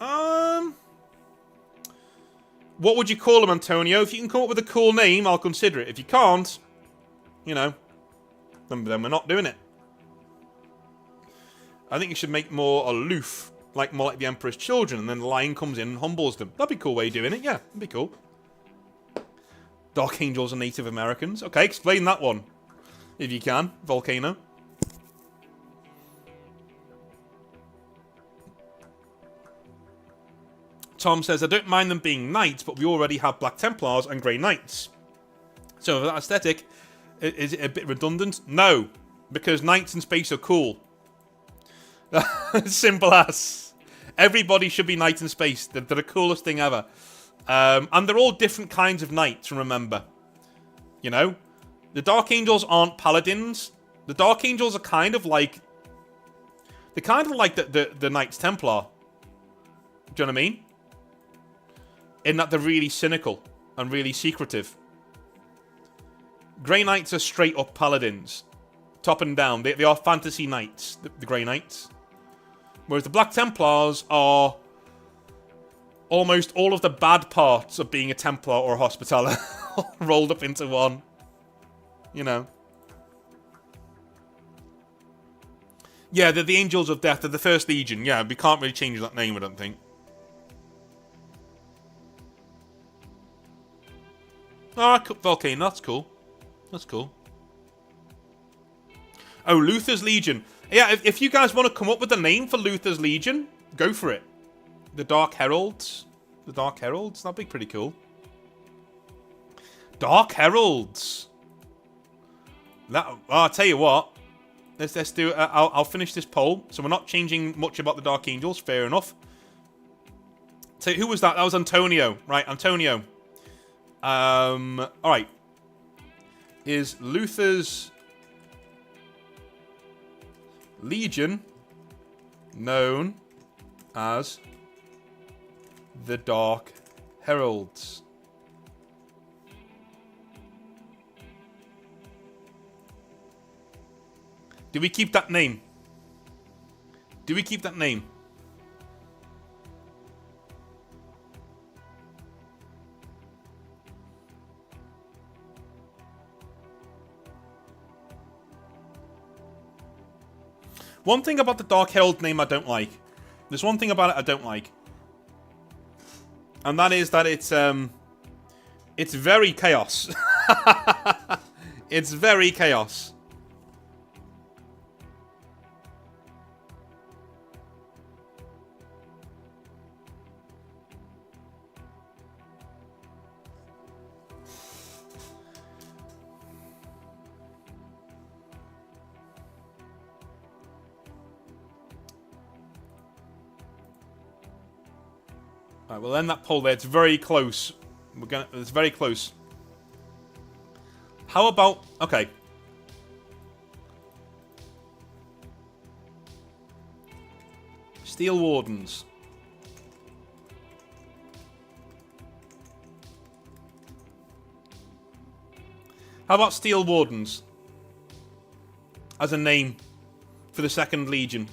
What would you call them, Antonio? If you can come up with a cool name, I'll consider it. If you can't, you know, then we're not doing it. I think you should make more aloof, more like the Emperor's Children, and then the Lion comes in and humbles them. That'd be a cool way of doing it, yeah. That'd be cool. Dark Angels are Native Americans. Okay, explain that one. If you can, Volcano. Tom says, I don't mind them being knights, but we already have Black Templars and Grey Knights. So that aesthetic, is it a bit redundant? No, because knights in space are cool. Simple as. Everybody should be knights in space. They're the coolest thing ever. And they're all different kinds of knights, remember. You know? The Dark Angels aren't paladins. The Dark Angels are kind of like... They're kind of like the Knights Templar. Do you know what I mean? In that they're really cynical and really secretive. Grey Knights are straight up paladins. Top and down. They are fantasy knights, the Grey Knights. Whereas the Black Templars are almost all of the bad parts of being a Templar or a Hospitaller rolled up into one. You know. Yeah, they're the Angels of Death. They're the First Legion. Yeah, we can't really change that name, I don't think. Alright, Volcano, that's cool. That's cool. Oh, Luther's Legion. Yeah, if you guys want to come up with a name for Luther's Legion, go for it. The Dark Heralds. The Dark Heralds? That'd be pretty cool. Dark Heralds. I'll tell you what. Let's do it. I'll finish this poll. So we're not changing much about the Dark Angels. Fair enough. So who was that? That was Antonio. Right, Antonio. Alright. Is Luther's Legion known as the Dark Heralds? Do we keep that name? Do we keep that name? One thing about the Dark Herald name I don't like. There's one thing about it I don't like. And that is that it's very chaos. It's very chaos. Right, we'll end that poll there. It's very close. It's very close. How about... Okay. Steel Wardens. How about Steel Wardens? As a name for the Second Legion.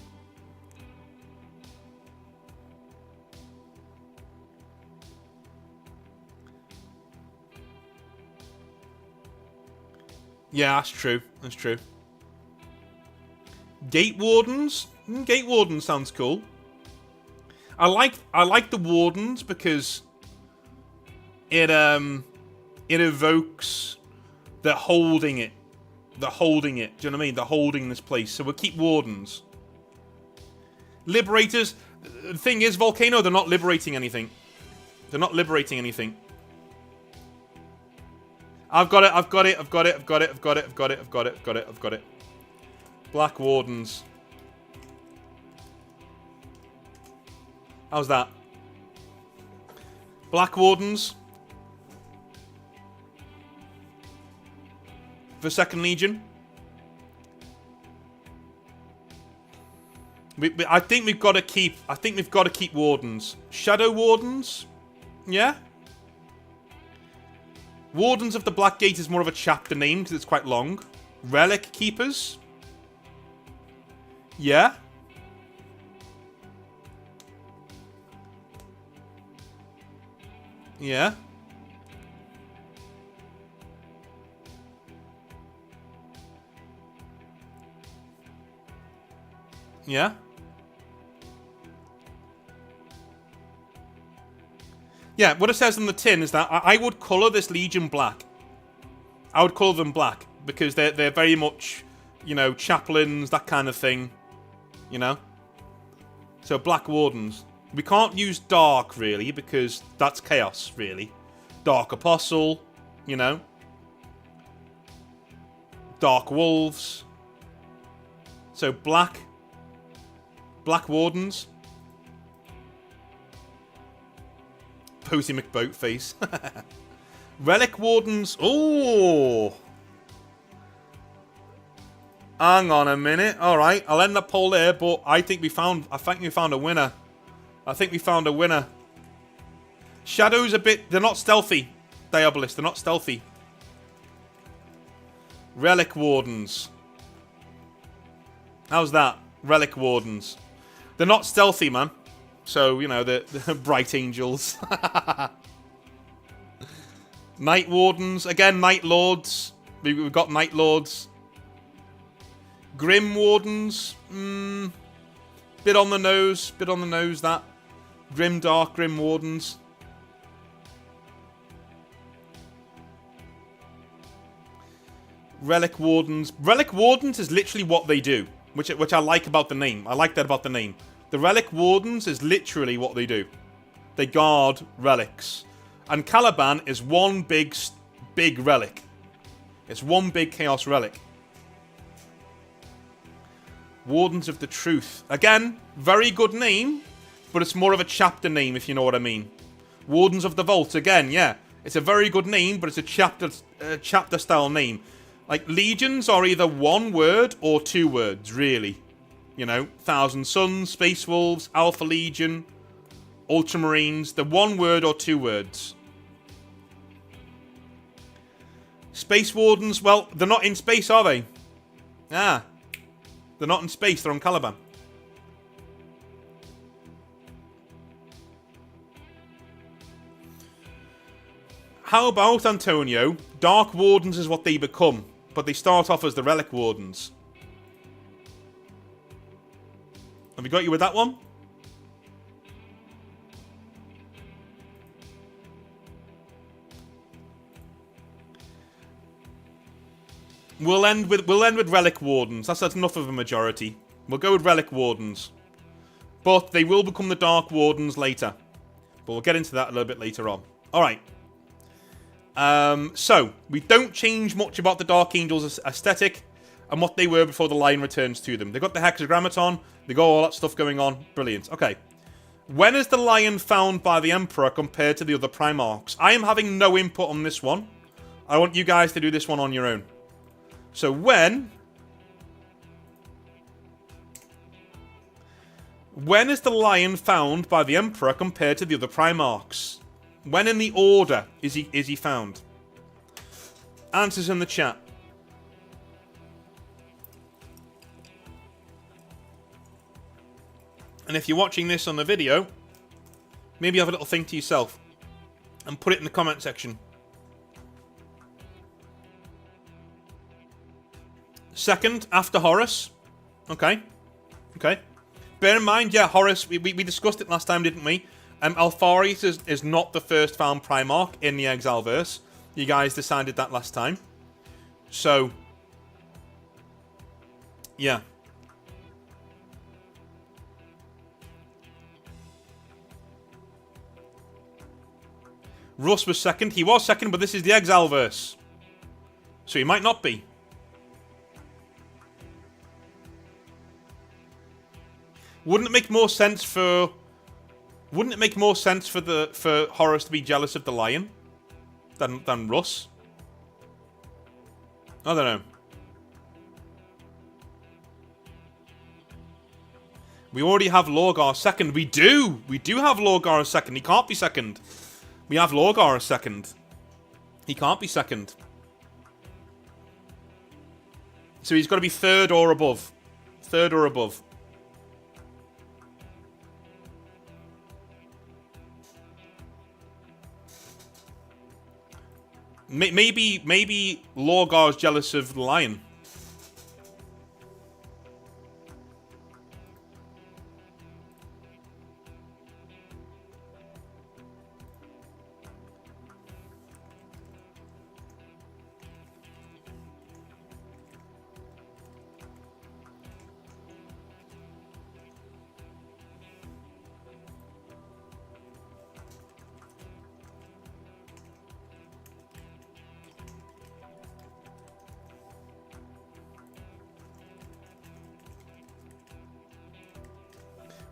Yeah, that's true. That's true. Gate Wardens? Gate Wardens sounds cool. I like the Wardens because it evokes they're holding it. They're holding it. Do you know what I mean? They're holding this place. So we'll keep Wardens. Liberators. The thing is, Volcano, they're not liberating anything. They're not liberating anything. I've got it, I've got it, I've got it, I've got it, I've got it, I've got it, I've got it, I've got it, I've got it. Black Wardens. How's that? Black Wardens. For Second Legion. I think we've got to keep. I think we've got to keep Wardens. Shadow Wardens? Yeah? Wardens of the Blackgate is more of a chapter name because it's quite long. Relic Keepers? Yeah? Yeah? Yeah? Yeah, what it says on the tin is that I would colour this Legion black. I would colour them black because they're very much, you know, chaplains, that kind of thing. You know? So Black Wardens. We can't use Dark, really, because that's Chaos, really. Dark Apostle, you know? Dark Wolves. So Black Wardens. Posey McBoatface. Relic Wardens. Oh! Hang on a minute. Alright, I'll end that poll there, but I think we found a winner. I think we found a winner. Shadow's a bit... They're not stealthy, Diabolist. They're not stealthy. Relic Wardens. How's that? Relic Wardens. They're not stealthy, man. So, you know, the Bright Angels. Night Wardens. Again, Night Lords. We've got Night Lords. Grim Wardens. Bit on the nose. Bit on the nose, that. Grim Dark, Grim Wardens. Relic Wardens. Relic Wardens is literally what they do. Which I like about the name. I like that about the name. The Relic Wardens is literally what they do. They guard relics. And Caliban is one big relic. It's one big Chaos relic. Wardens of the Truth. Again, very good name, but it's more of a chapter name, if you know what I mean. Wardens of the Vault. Again, yeah. It's a very good name, but it's a chapter style name. Like, legions are either one word or two words, really. You know, Thousand Suns, Space Wolves, Alpha Legion, Ultramarines. They're one word or two words. Space Wardens, well, they're not in space, are they? Ah. They're not in space, they're on Caliban. How about, Antonio, Dark Wardens is what they become, but they start off as the Relic Wardens. Have we got you with that one? We'll end with Relic Wardens. That's enough of a majority. We'll go with Relic Wardens. But they will become the Dark Wardens later. But we'll get into that a little bit later on. Alright. So, we don't change much about the Dark Angels aesthetic and what they were before the Lion returns to them. They've got the Hexagrammaton, they got all that stuff going on. Brilliant. Okay. When is the Lion found by the Emperor compared to the other Primarchs? I am having no input on this one. I want you guys to do this one on your own. So when is the Lion found by the Emperor compared to the other Primarchs? When in the order is he found? Answers in the chat. And if you're watching this on the video, maybe have a little think to yourself and put it in the comment section. Second, after Horus. Okay. Okay. Bear in mind, yeah, Horus, we discussed it last time, didn't we? Alpharius is not the first found Primarch in the Exileverse. You guys decided that last time. So, yeah. Russ was second. He was second, but this is the Exileverse. So he might not be. Wouldn't it make more sense for... Wouldn't it make more sense for Horus to be jealous of the Lion than Russ? I don't know. We already have Lorgar second. We do! We do have Lorgar as second. He can't be second. We have Lorgar as second. He can't be second. So he's got to be third or above. Third or above. Maybe Lorgar's jealous of the lion.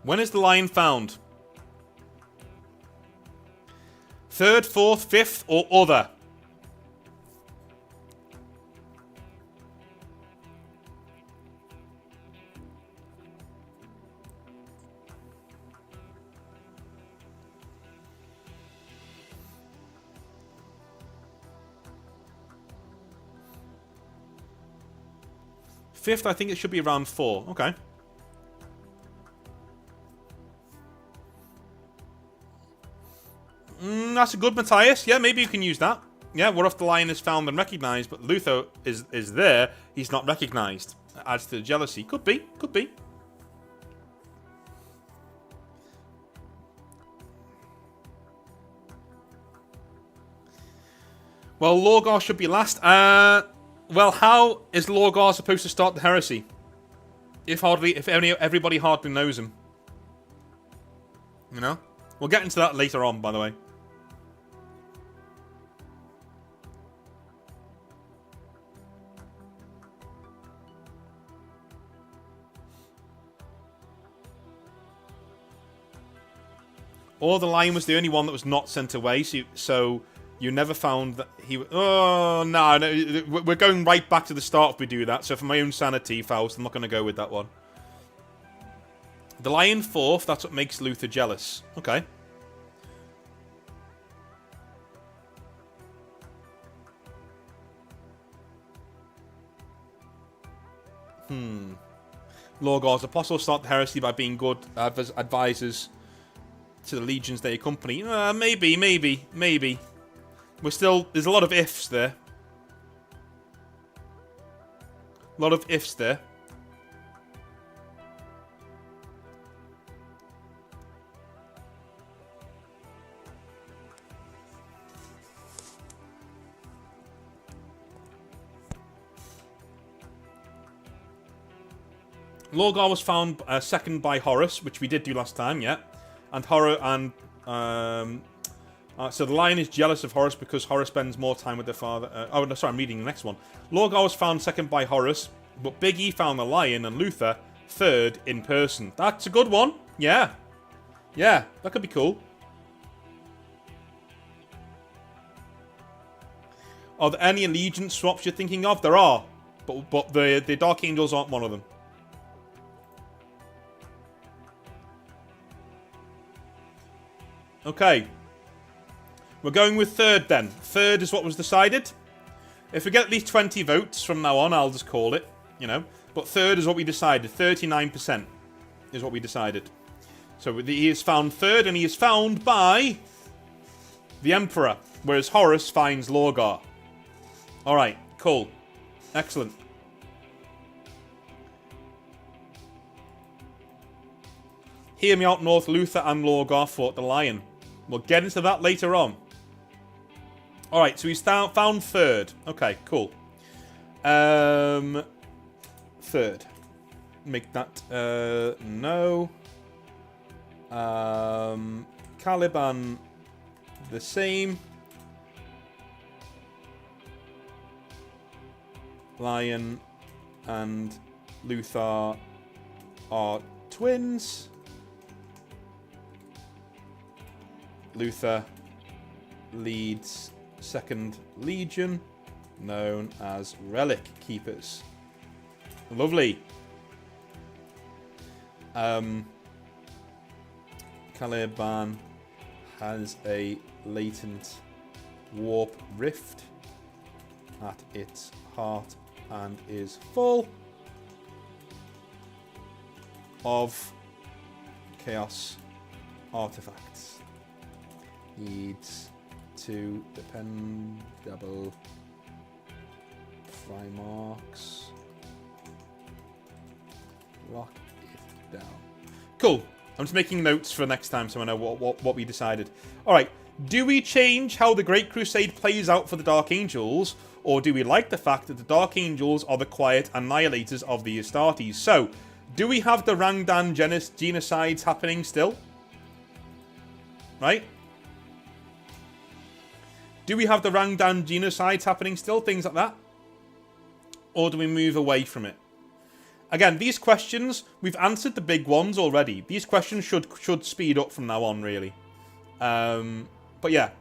When is the lion found? Third, fourth, fifth, or other? Fifth, I think it should be around 4. Okay. That's a good Matthias. Yeah, maybe you can use that. Yeah, what if the lion is found and recognized, but Luther is there, he's not recognized? Adds to the jealousy. Could be. Could be. Well, Lorgar should be last. Well, how is Lorgar supposed to start the heresy? If everybody hardly knows him. You know? We'll get into that later on, by the way. Or the lion was the only one that was not sent away, so you never found that he... Oh, no, we're going right back to the start if we do that. So for my own sanity, Faust, I'm not going to go with that one. The lion fourth, that's what makes Luther jealous. Okay. Lorgar's apostles start the heresy by being good advisors to the legions they accompany. Maybe. There's a lot of ifs there. A lot of ifs there. Lorgar was found second by Horus, which we did do last time, yeah. And so the lion is jealous of Horus because Horus spends more time with their father. Oh, no, sorry, I'm reading the next one. Lorgar was found second by Horus, but Big E found the lion and Luther third in person. That's a good one. Yeah. Yeah, that could be cool. Are there any allegiance swaps you're thinking of? There are, but the Dark Angels aren't one of them. Okay. We're going with third then. Third is what was decided. If we get at least 20 votes from now on, I'll just call it, you know. But third is what we decided. 39% is what we decided. So he is found third, and he is found by the Emperor, whereas Horus finds Lorgar. Alright, cool. Excellent. Hear me out, North. Luther and Lorgar fought the lion. We'll get into that later on. Alright, so he's found third. Okay, cool. Third. Make that, no. Caliban, the same. Lion and Luther are twins. Luther leads Second Legion, known as Relic Keepers. Lovely. Caliban has a latent warp rift at its heart and is full of chaos artifacts. Needs two dependable Primarchs. Lock it down. Cool. I'm just making notes for next time so I know what we decided. Alright. Do we change how the Great Crusade plays out for the Dark Angels? Or do we like the fact that the Dark Angels are the quiet annihilators of the Astartes? So, do we have the Rangdan genocides happening still? Right? Do we have the Rangdan genocides happening still? Things like that? Or do we move away from it? Again, these questions, we've answered the big ones already. These questions should speed up from now on, really. But yeah.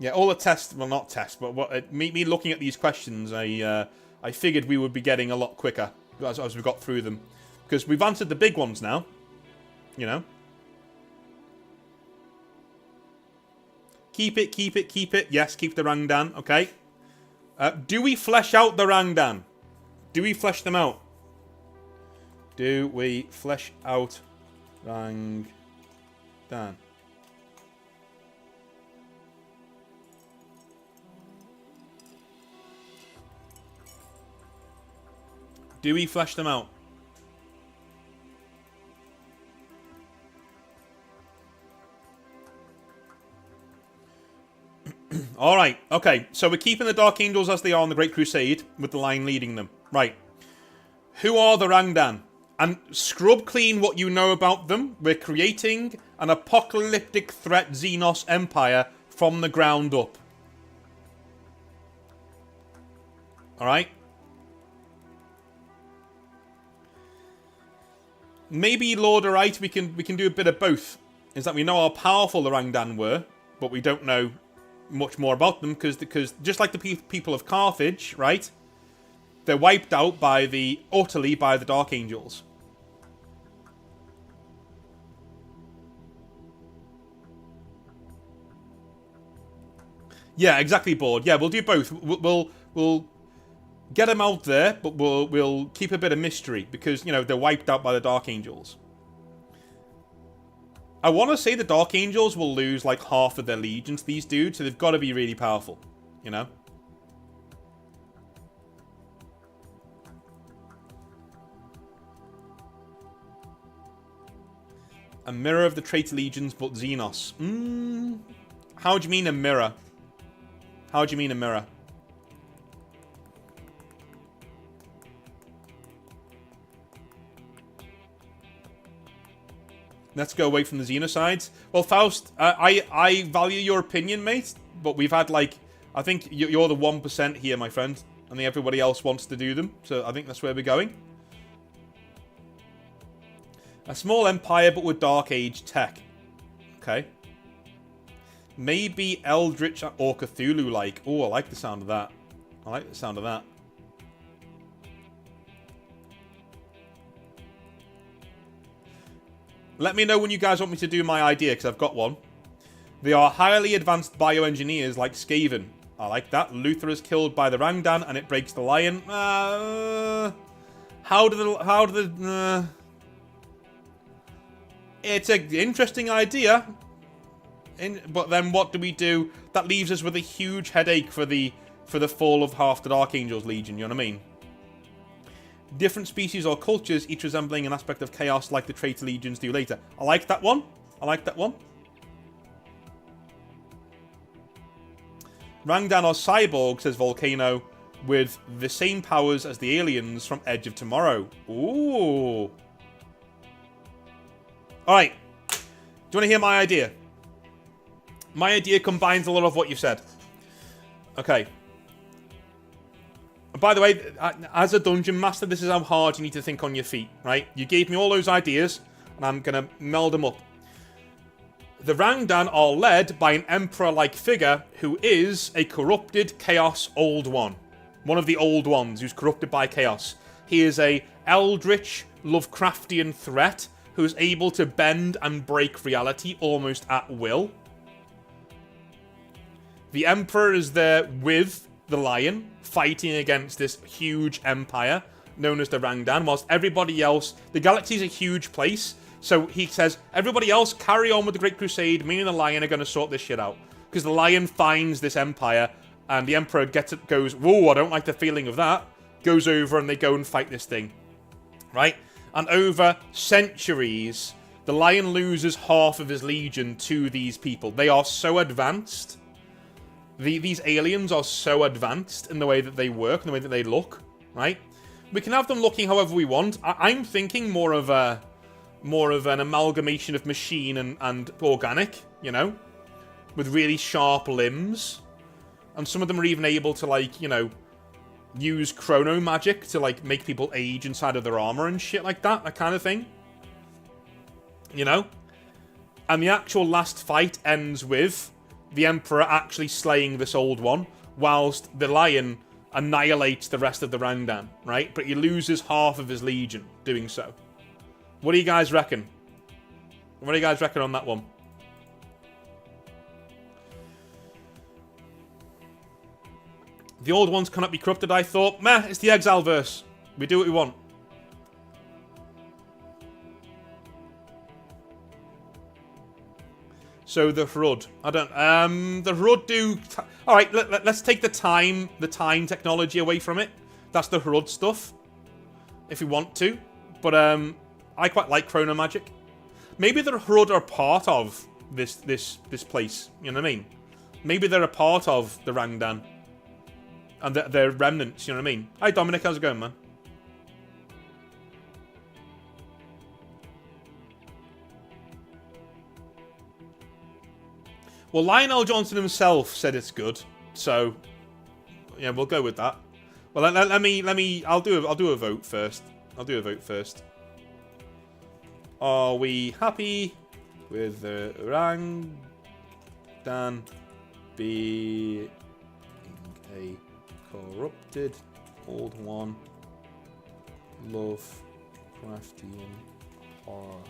Yeah, all the tests, well, not tests, but me looking at these questions, I figured we would be getting a lot quicker as we got through them. Because we've answered the big ones now. You know? Keep it, keep it, keep it. Yes, keep the Rangdan, okay. Do we flesh out the Rangdan? Do we flesh them out? Do we flesh out Rangdan? Do we flesh them out? Alright, okay. So we're keeping the Dark Angels as they are on the Great Crusade, with the line leading them. Right. Who are the Rangdan? And scrub clean what you know about them. We're creating an apocalyptic threat Xenos empire from the ground up. Alright? Maybe, Lordorite, we can do a bit of both. Is that we know how powerful the Rangdan were, but we don't know much more about them because just like the people of Carthage, right? They're wiped out utterly by the Dark Angels. Yeah, exactly, Board. Yeah, we'll do both. We'll get them out there, but we'll keep a bit of mystery because, you know, they're wiped out by the Dark Angels. I want to say the Dark Angels will lose like half of their legions, these dudes, so they've got to be really powerful, you know? A mirror of the traitor legions, but Xenos. How do you mean a mirror? How do you mean a mirror? Let's go away from the Xenocides. Well, Faust, I value your opinion, mate, but we've had, like, I think you're the 1% here, my friend. I think everybody else wants to do them, so I think that's where we're going. A small empire, but with Dark Age tech. Okay. Maybe Eldritch or Cthulhu-like. Oh, I like the sound of that. I like the sound of that. Let me know when you guys want me to do my idea, because I've got one. They are highly advanced bioengineers like Skaven. I like that. Luther is killed by the Rangdan, and it breaks the lion. It's an interesting idea. But then what do we do? That leaves us with a huge headache for the fall of half the Dark Angels Legion, you know what I mean? Different species or cultures, each resembling an aspect of chaos like the traitor legions do later. I like that one. I like that one. Rangdan are cyborgs, says Volcano, with the same powers as the aliens from Edge of Tomorrow. Ooh. Alright. Do you want to hear my idea? My idea combines a lot of what you've said. Okay. By the way, as a dungeon master, this is how hard you need to think on your feet, right? You gave me all those ideas, and I'm going to meld them up. The Rangdan are led by an emperor-like figure who is a corrupted Chaos Old One. one of the old ones who's corrupted by chaos. He is a eldritch, Lovecraftian threat who is able to bend and break reality almost at will. The Emperor is there with the Lion, fighting against this huge empire known as the Rangdan, whilst everybody else... The galaxy is a huge place, so he says, everybody else carry on with the Great Crusade, me and the Lion are going to sort this shit out. Because the Lion finds this empire, and the Emperor goes, whoa, I don't like the feeling of that. Goes over and they go and fight this thing. Right? And over centuries, the Lion loses half of his legion to these people. They are so advanced. These aliens are so advanced in the way that they work, in the way that they look. Right? We can have them looking however we want. I'm thinking more of an amalgamation of machine and organic, you know? With really sharp limbs. And some of them are even able to, like, you know, use chrono magic to, like, make people age inside of their armor and shit like that. That kind of thing. You know? And the actual last fight ends with the Emperor actually slaying this old one, whilst the Lion annihilates the rest of the Rangdan, right? But he loses half of his legion doing so. What do you guys reckon? What do you guys reckon on that one? The old ones cannot be corrupted, I thought. Meh, it's the Exile verse. We do what we want. So the Hrud. I don't... the Hrud do... Alright, let's take the time technology away from it. That's the Hrud stuff. If we want to. But, I quite like chrono magic. Maybe the Hrud are part of this place. You know what I mean? Maybe they're a part of the Rangdan. And they're remnants, you know what I mean? Hi, Dominic. How's it going, man? Well, Lionel Johnson himself said it's good, so yeah, we'll go with that. Well, let me. I'll do a vote first. I'll do a vote first. Are we happy with the Rangdan being a corrupted old one, Lovecraftian horror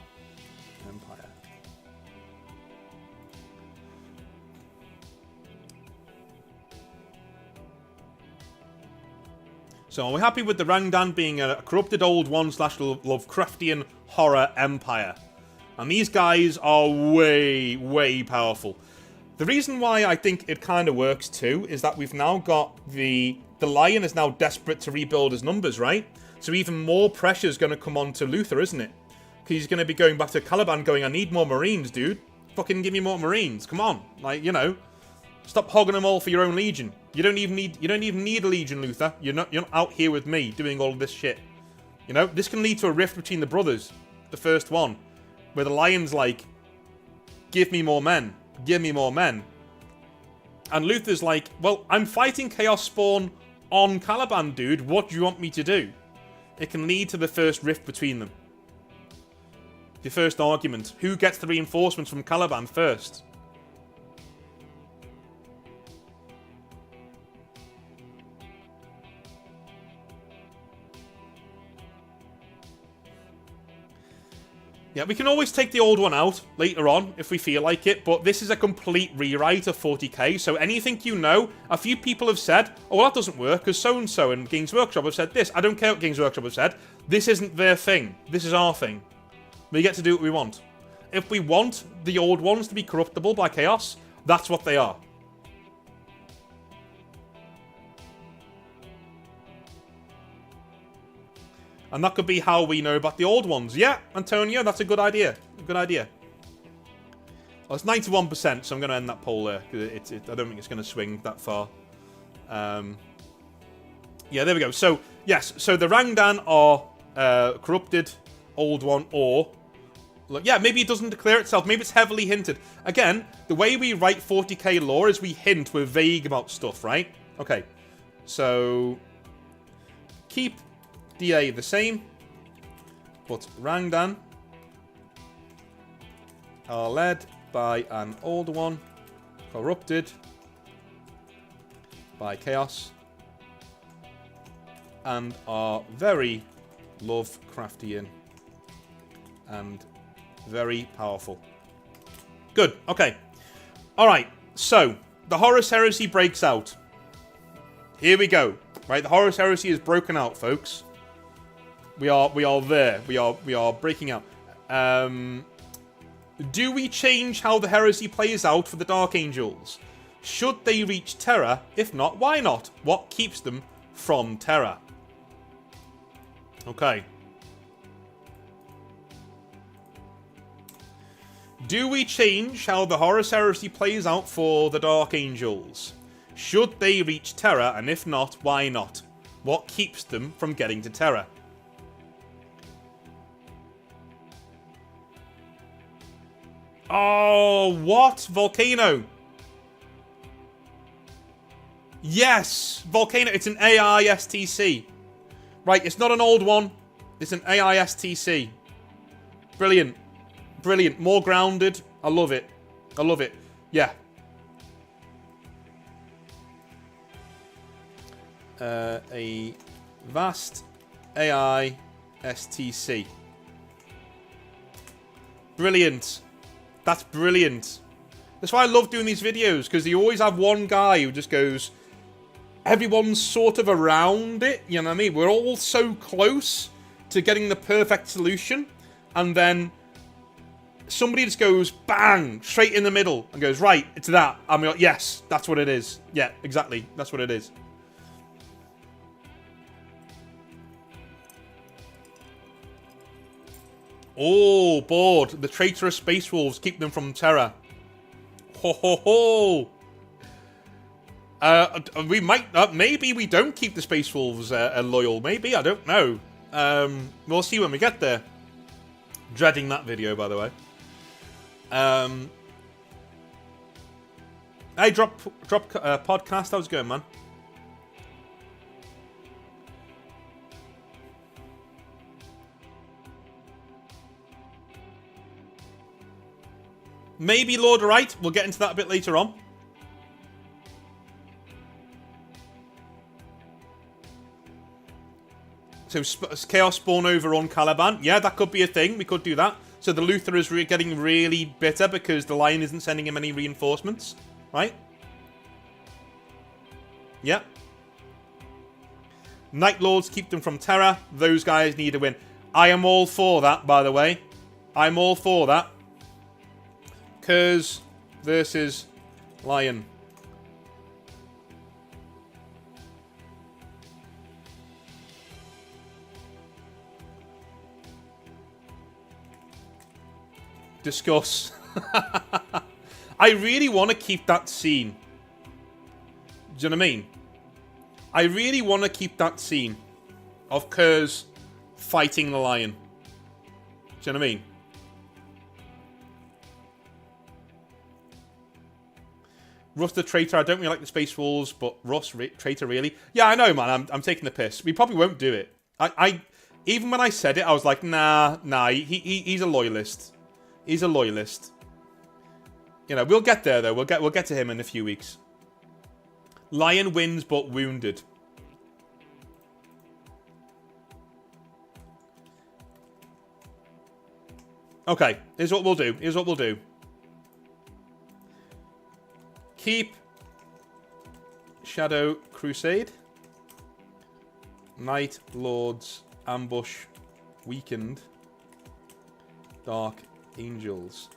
empire? So are we happy with the Rangdan being a corrupted old one / Lovecraftian horror empire? And these guys are way, way powerful. The reason why I think it kind of works too is that we've now got the Lion is now desperate to rebuild his numbers, right? So even more pressure is going to come on to Luther, isn't it? Because he's going to be going back to Caliban going, I need more Marines, dude. Fucking give me more Marines. Come on. Like, you know. Stop hogging them all for your own legion. You don't even need a legion, Luther. You're not out here with me doing all of this shit. You know, this can lead to a rift between the brothers. The first one. Where the Lion's like, give me more men. Give me more men. And Luther's like, well, I'm fighting Chaos Spawn on Caliban, dude. What do you want me to do? It can lead to the first rift between them. The first argument. Who gets the reinforcements from Caliban first? Yeah, we can always take the old one out later on if we feel like it, but this is a complete rewrite of 40k, so anything you know, a few people have said, oh, well, that doesn't work, because so-and-so in Games Workshop have said this. I don't care what Games Workshop have said. This isn't their thing. This is our thing. We get to do what we want. If we want the old ones to be corruptible by chaos, that's what they are. And that could be how we know about the old ones. Yeah, Antonio, that's a good idea. A good idea. Well, it's 91%, so I'm going to end that poll there. Because I don't think it's going to swing that far. Yeah, there we go. So, yes. So the Rangdan are corrupted old one, or... Look, yeah, maybe it doesn't declare itself. Maybe it's heavily hinted. Again, the way we write 40k lore is we hint. We're vague about stuff, right? Okay. So... Keep... DA the same, but Rangdan are led by an old one, corrupted by chaos, and are very Lovecraftian and very powerful. Good. Okay. Alright. So, the Horus Heresy breaks out. Here we go. Right, the Horus Heresy is broken out, folks. We are there. We are breaking out. Do we change how the heresy plays out for the Dark Angels? Should they reach Terra? If not, why not? What keeps them from Terra? Okay. Do we change how the Horus Heresy plays out for the Dark Angels? Should they reach Terra? And if not, why not? What keeps them from getting to Terra? Oh, what? Volcano. Yes, Volcano. It's an AI STC. Right, it's not an old one. It's an AI STC. Brilliant. Brilliant. More grounded. I love it. I love it. Yeah. A vast AI STC. Brilliant. That's brilliant. That's why I love doing these videos, because you always have one guy who just goes, everyone's sort of around it, you know what I mean? We're all so close to getting the perfect solution, and then somebody just goes, bang, straight in the middle, and goes, right, it's that. And we're like, yes, that's what it is. Yeah, exactly, that's what it is. Oh, bored. The traitorous space wolves keep them from Terra. Ho ho ho! We might... maybe we don't keep the space wolves loyal. Maybe, I don't know. We'll see when we get there. Dreading that video, by the way. Hey, drop podcast. How's it going, man? Maybe Lord Right. We'll get into that a bit later on. So, Chaos spawn over on Caliban. Yeah, that could be a thing. We could do that. So the Luther is getting really bitter because the Lion isn't sending him any reinforcements. Right? Yeah. Night Lords keep them from Terra. Those guys need a win. I am all for that, by the way. I'm all for that. Curse versus Lion. Discuss. I really want to keep that scene. Do you know what I mean? I really want to keep that scene of Curse fighting the Lion. Do you know what I mean? Russ the Traitor, I don't really like the Space Wolves, but Russ Traitor really? Yeah, I know, man. I'm taking the piss. We probably won't do it. I even when I said it, I was like, nah. He's a loyalist. He's a loyalist. You know, we'll get there though. We'll get to him in a few weeks. Lion wins, but wounded. Okay, here's what we'll do. Here's what we'll do. Keep Shadow Crusade. Night Lords ambush weakened. Dark Angels.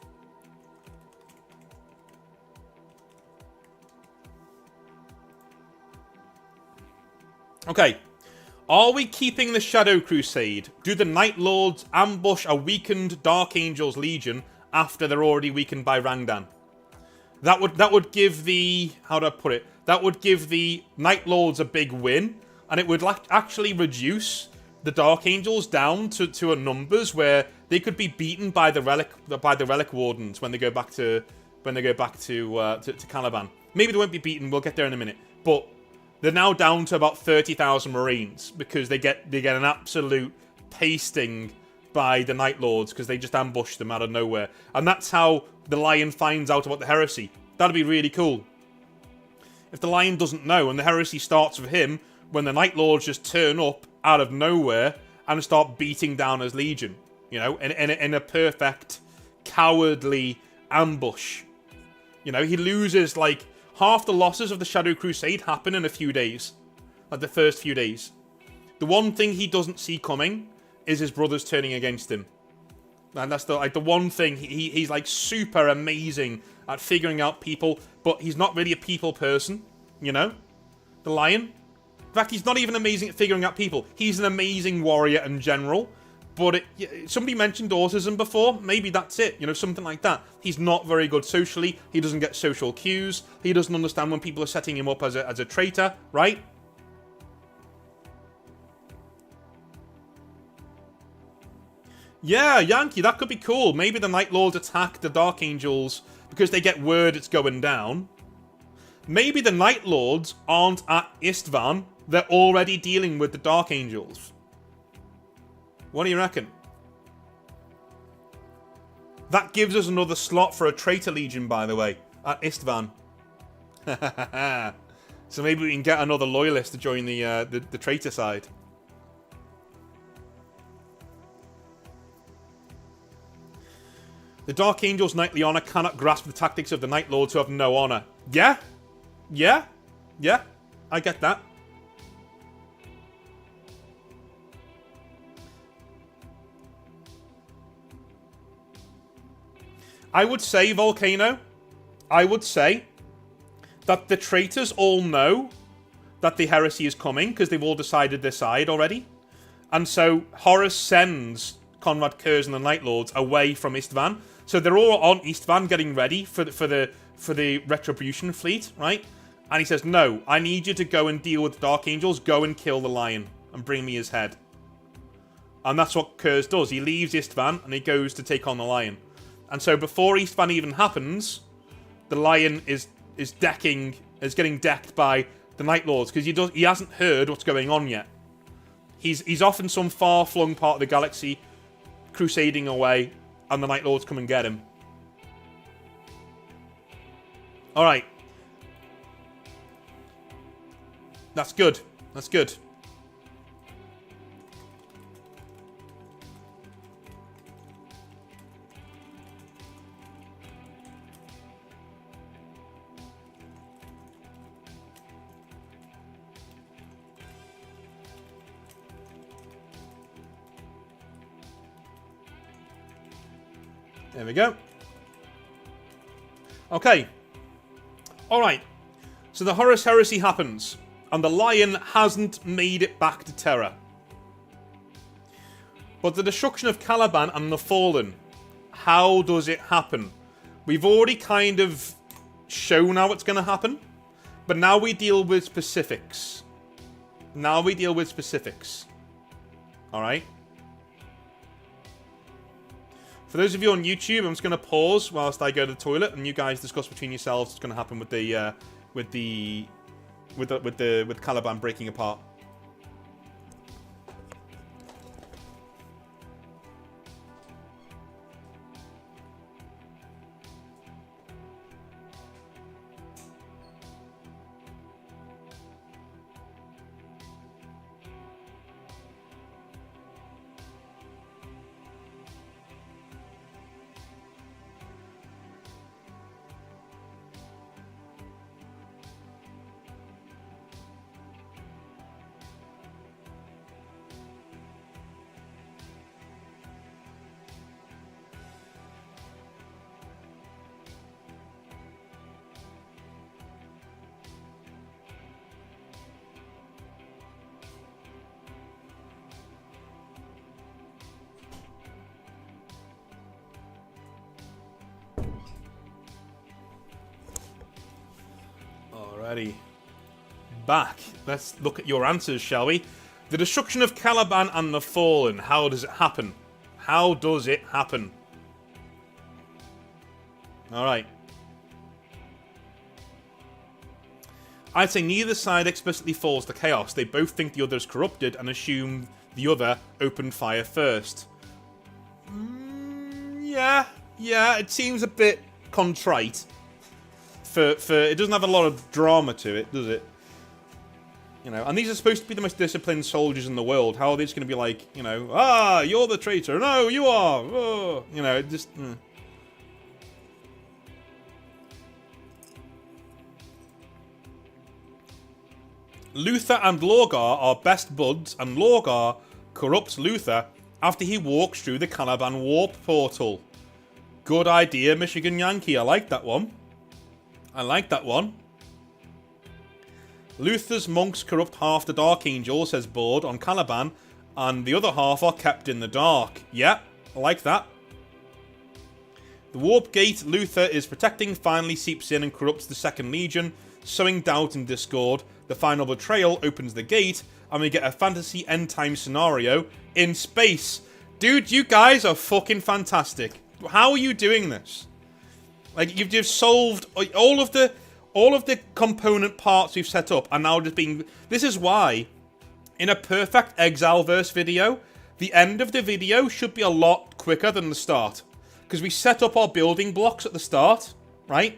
Okay. Are we keeping the Shadow Crusade? Do the Night Lords ambush a weakened Dark Angels Legion after they're already weakened by Rangdan? That would give the... How do I put it? That would give the Night Lords a big win. And it would actually reduce the Dark Angels down to a numbers where they could be beaten by the Relic Wardens when they go back to Caliban. Maybe they won't be beaten. We'll get there in a minute. But they're now down to about 30,000 Marines because they get an absolute pasting by the Night Lords because they just ambush them out of nowhere. And that's how the Lion finds out about the heresy. That'd be really cool. If the Lion doesn't know and the heresy starts with him, when the Night Lords just turn up out of nowhere and start beating down his legion. You know, in a perfect, cowardly ambush. You know, he loses, like, half the losses of the Shadow Crusade happen in a few days. Like, the first few days. The one thing he doesn't see coming is his brothers turning against him. And that's the one thing. He's like super amazing at figuring out people, but he's not really a people person, you know? The Lion. In fact, he's not even amazing at figuring out people. He's an amazing warrior and general, but somebody mentioned autism before. Maybe that's it, you know, something like that. He's not very good socially. He doesn't get social cues. He doesn't understand when people are setting him up as a traitor, right? Yeah, Yankee, that could be cool. Maybe the Night Lords attack the Dark Angels because they get word it's going down. Maybe the Night Lords aren't at Istvan. They're already dealing with the Dark Angels. What do you reckon? That gives us another slot for a Traitor Legion, by the way, at Istvan. So maybe we can get another Loyalist to join the Traitor side. The Dark Angel's knightly honor cannot grasp the tactics of the Night Lords who have no honor. Yeah? Yeah? Yeah? I get that. I would say, Volcano, I would say that the traitors all know that the heresy is coming because they've all decided their side already. And so Horus sends Conrad Kurz and the Night Lords away from Istvan. So they're all on Istvan getting ready for the Retribution fleet, right? And he says, no, I need you to go and deal with the Dark Angels. Go and kill the Lion and bring me his head. And that's what Kurz does. He leaves Istvan and he goes to take on the Lion. And so before Istvan even happens, the Lion is getting decked by the Night Lords because he hasn't heard what's going on yet. He's off in some far-flung part of the galaxy, crusading away, and the Night Lords come and get him. Alright. That's good. That's good. There we go. Okay. Alright. So the Horus Heresy happens. And the Lion hasn't made it back to Terra. But the destruction of Caliban and the Fallen. How does it happen? We've already kind of shown how it's going to happen. But now we deal with specifics. Alright. For those of you on YouTube, I'm just going to pause whilst I go to the toilet, and you guys discuss between yourselves what's going to happen with Caliban breaking apart. Alrighty. Back. Let's look at your answers, shall we? The destruction of Caliban and the Fallen. How does it happen? How does it happen? Alright. I'd say neither side explicitly falls to chaos. They both think the other is corrupted and assume the other opened fire first. Yeah, it seems a bit contrite. For it doesn't have a lot of drama to it, does it? You know, and these are supposed to be the most disciplined soldiers in the world. How are they just going to be like, you know, ah, you're the traitor. No, you are. Oh. You know, just... Luther and Lorgar are best buds, and Lorgar corrupts Luther after he walks through the Caliban warp portal. Good idea, Michigan Yankee. I like that one. I like that one. Luther's monks corrupt half the Dark Angel, says Board, on Caliban, and the other half are kept in the dark. Yeah, I like that. The warp gate Luther is protecting finally seeps in and corrupts the Second Legion, sowing doubt and discord. The final betrayal opens the gate, and we get a fantasy end-time scenario in space. Dude, you guys are fucking fantastic. How are you doing this? Like, you've just solved all of the component parts we've set up are now just being... This is why, in a perfect Exalverse video, the end of the video should be a lot quicker than the start. Because we set up our building blocks at the start, right?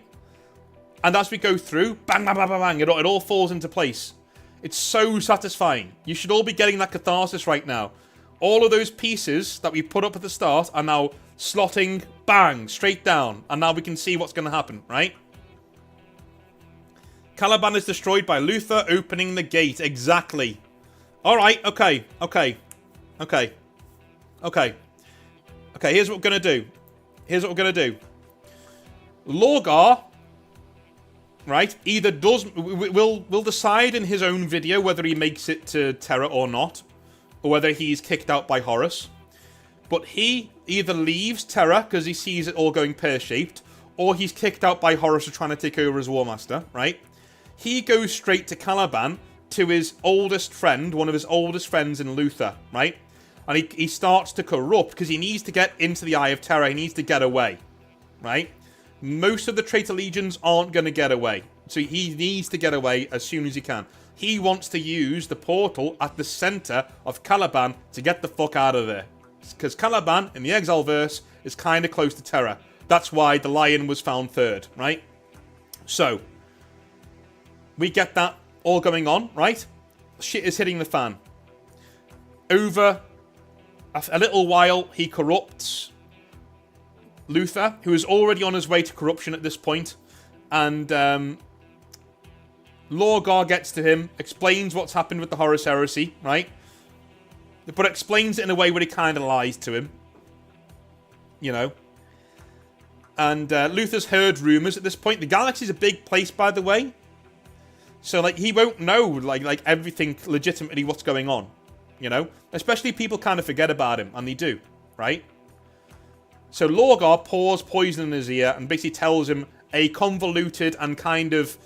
And as we go through, bang, bang, bang, bang, bang, it all falls into place. It's so satisfying. You should all be getting that catharsis right now. All of those pieces that we put up at the start are now slotting, bang, straight down. And now we can see what's going to happen, right? Caliban is destroyed by Luther opening the gate. Exactly. Alright, okay. Okay, here's what we're going to do. Lorgar, right, either will decide in his own video whether he makes it to Terra or not, or whether he's kicked out by Horus. But he either leaves Terra because he sees it all going pear-shaped, or he's kicked out by Horus for trying to take over as War Master, right? He goes straight to Caliban, to his oldest friend, one of his oldest friends in Luther, right? And he starts to corrupt because he needs to get into the Eye of Terror. He needs to get away, right? Most of the traitor legions aren't going to get away. So he needs to get away as soon as he can. He wants to use the portal at the center of Caliban to get the fuck out of there. Because Caliban, in the Exalverse, is kind of close to Terra. That's why the Lion was found third, right? So, we get that all going on, right? Shit is hitting the fan. Over a little while, he corrupts Luther, who is already on his way to corruption at this point, and Lorgar gets to him, explains what's happened with the Horus Heresy, right? But explains it in a way where he kind of lies to him, you know. And Luther's heard rumors at this point. The galaxy's a big place, by the way, so like he won't know like everything legitimately what's going on, you know. Especially people kind of forget about him, and they do, right? So Lorgar pours poison in his ear and basically tells him a convoluted and kind of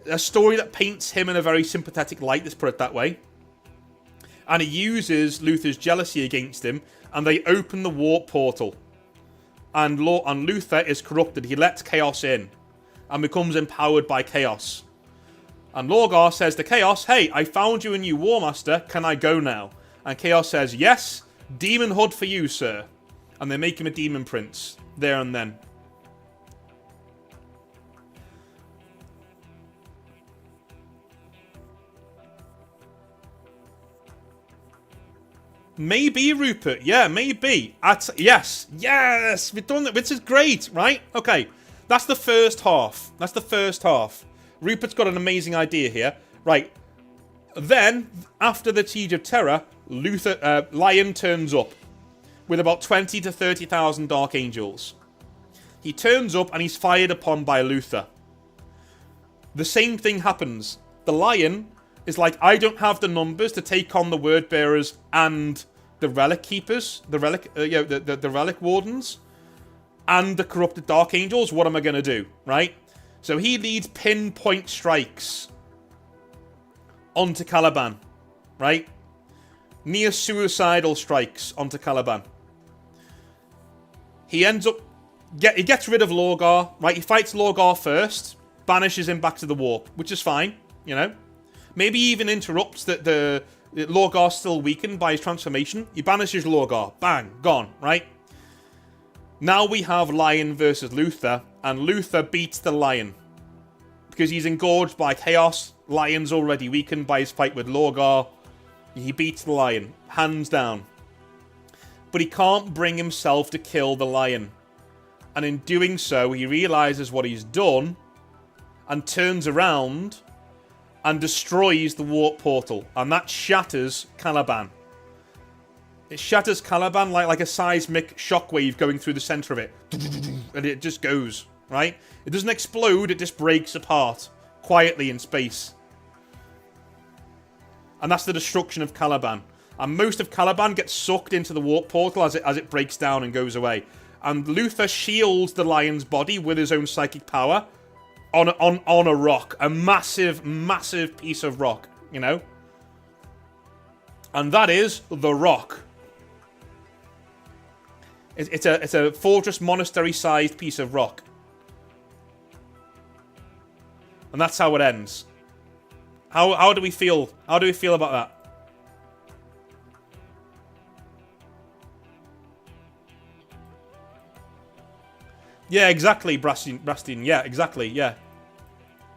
a story that paints him in a very sympathetic light, let's put it that way. And he uses Luther's jealousy against him, and they open the warp portal. And Luther is corrupted. He lets Chaos in and becomes empowered by Chaos. And Lorgar says to Chaos, hey, I found you a new War Master. Can I go now? And Chaos says, yes, demon hood for you, sir. And they make him a demon prince there and then. Maybe, Rupert. Yeah, maybe. Yes. Yes. We've done that. Which is great, right? Okay. That's the first half. Rupert's got an amazing idea here. Right. Then, after the Siege of Terra, Lion turns up with about 20 to 30,000 Dark Angels. He turns up and he's fired upon by Luther. The same thing happens. The Lion is like, I don't have the numbers to take on the Word Bearers and the Relic Keepers, the Relic Wardens, and the corrupted Dark Angels. What am I going to do, right? So he leads pinpoint strikes onto Caliban, right? Near suicidal strikes onto Caliban. He ends up... He gets rid of Lorgar, right? He fights Lorgar first, banishes him back to the warp, which is fine, you know? Maybe even interrupts that the Lorgar's still weakened by his transformation. He banishes Lorgar. Bang. Gone, right? Now we have Lion versus Luther, and Luther beats the Lion. because he's engorged by chaos. Lion's already weakened by his fight with Lorgar. He beats the lion, hands down. But he can't bring himself to kill the lion. And in doing so, he realizes what he's done and turns around and destroys the warp portal. And that shatters Caliban. It shatters Caliban like a seismic shockwave going through the center of it. And it just goes, right? It doesn't explode, it just breaks apart quietly in space. And that's the destruction of Caliban. And most of Caliban gets sucked into the warp portal as it breaks down and goes away. And Luther shields the lion's body with his own psychic power on a rock. A massive, massive piece of rock, you know? And that is the rock. It's a fortress monastery-sized piece of rock. And that's how it ends. How do we feel? How do we feel about that? Yeah, exactly, Brastin. Yeah, exactly. Yeah.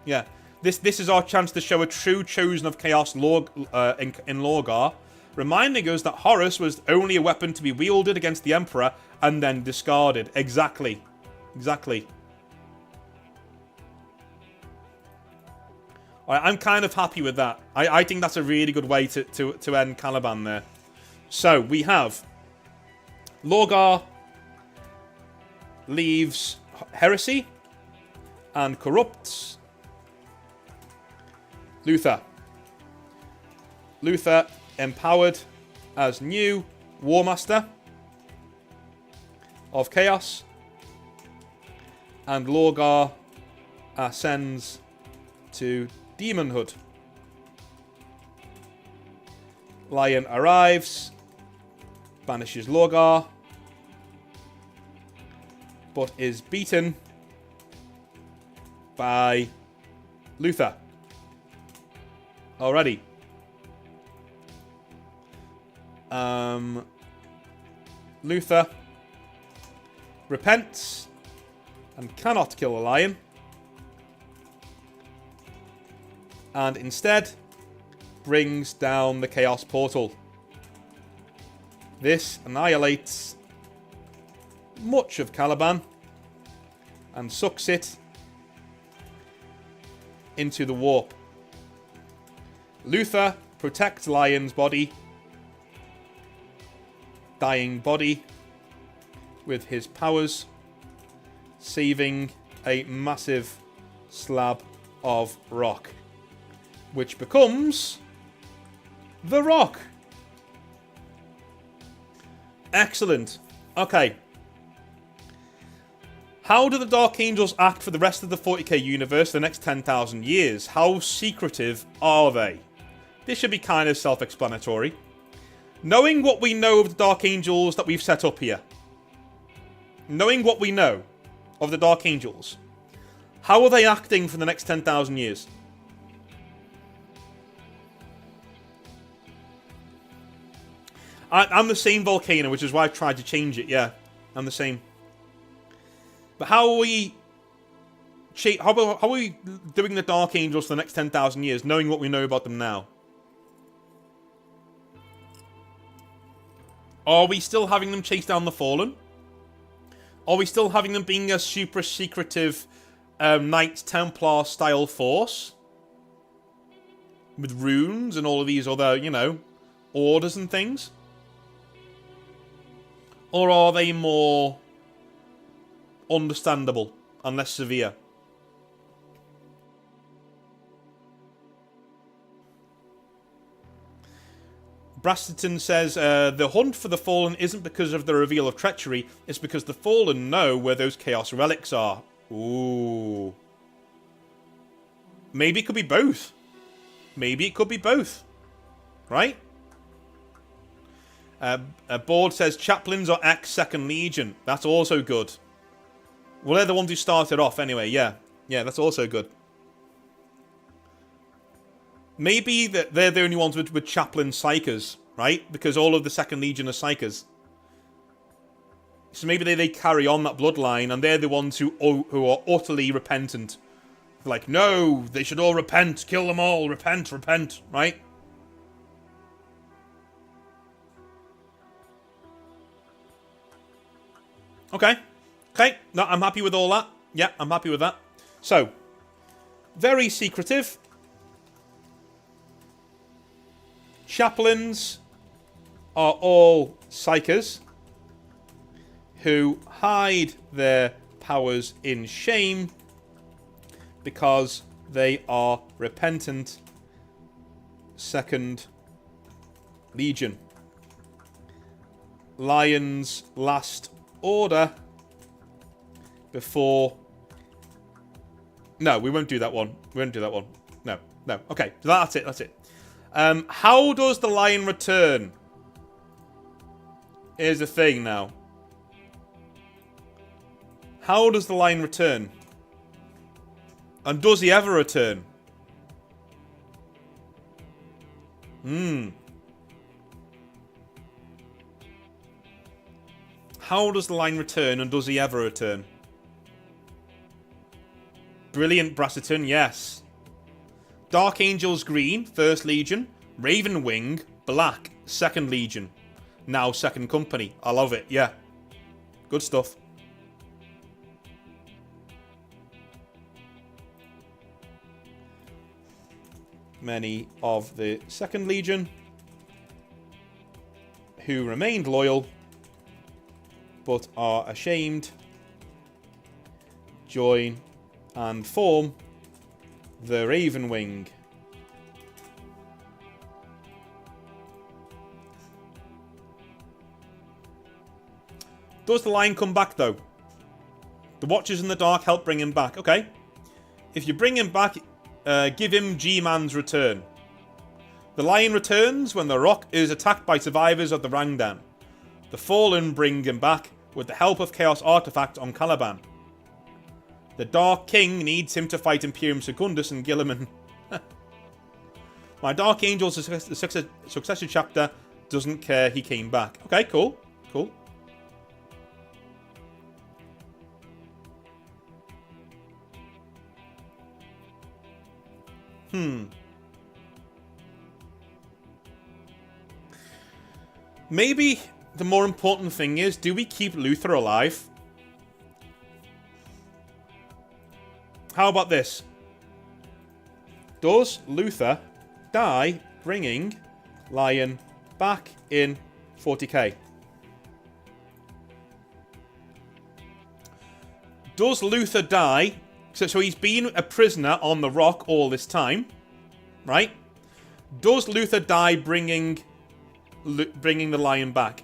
Yeah. This is our chance to show a true chosen of chaos in Lorgar, reminding us that Horus was only a weapon to be wielded against the Emperor and then discarded. Exactly. Exactly. I'm kind of happy with that. I think that's a really good way to end Caliban there. So, we have Lorgar leaves heresy and corrupts Luther. Luther empowered as new War Master of Chaos, and Lorgar ascends to demonhood. Lion arrives, banishes Lorgar, but is beaten by Luther already. Luther repents and cannot kill the lion, and instead brings down the Chaos Portal. This annihilates much of Caliban and sucks it into the warp. Luther protects Lion's dying body with his powers, saving a massive slab of rock, which becomes the Rock. Excellent. Okay. How do the Dark Angels act for the rest of the 40k universe for the next 10,000 years? How secretive are they? This should be kind of self-explanatory. Knowing what we know of the Dark Angels that we've set up here. Knowing what we know of the Dark Angels. How are they acting for the next 10,000 years? I'm the same Volcano, which is why I've tried to change it, yeah. I'm the same. But how are we doing the Dark Angels for the next 10,000 years, knowing what we know about them now? Are we still having them chase down the Fallen? Are we still having them being a super secretive Knights Templar style force? With runes and all of these other, you know, orders and things? Or are they more understandable and less severe? Brasterton says, the hunt for the Fallen isn't because of the reveal of treachery, it's because the Fallen know where those Chaos Relics are. Ooh. Maybe it could be both. Maybe it could be both. Right? Board says, Chaplains are ex-Second Legion. That's also good. Well, they're the ones who started off anyway, yeah. Yeah, that's also good. Maybe they're the only ones with Chaplain Psychers, right? Because all of the Second Legion are Psychers. So maybe they carry on that bloodline, and they're the ones who are utterly repentant Like, no, they should all repent, kill them all, repent, repent, right? Okay. Okay, no, I'm happy with all that. Yeah, I'm happy with that. So, very secretive. Chaplains are all psychers who hide their powers in shame because they are repentant. Second Legion. Lion's last order before... No, we won't do that one. We won't do that one. No, no. Okay, so that's it, that's it. How does the lion return? Here's the thing now. How does the lion return? And does he ever return? How does the lion return, and does he ever return? Brilliant, Brassiton, yes. Dark Angels green, First Legion. Raven Wing, black, Second Legion. Now Second Company. I love it, yeah. Good stuff. Many of the Second Legion who remained loyal but are ashamed join and form the Raven Wing. Does the lion come back though? The Watchers in the Dark help bring him back. Okay. If you bring him back, give him G-Man's return. The lion returns when the rock is attacked by survivors of the Rangdan. The Fallen bring him back with the help of Chaos Artifact on Caliban. The Dark King needs him to fight Imperium Secundus and Guilliman. My Dark Angel's successor chapter doesn't care he came back. Okay, cool. Cool. Maybe the more important thing is, do we keep Luther alive? How about this? Does Luther die bringing Lion back in 40k? Does Luther die? So he's been a prisoner on the rock all this time, right? Does Luther die bringing the lion back?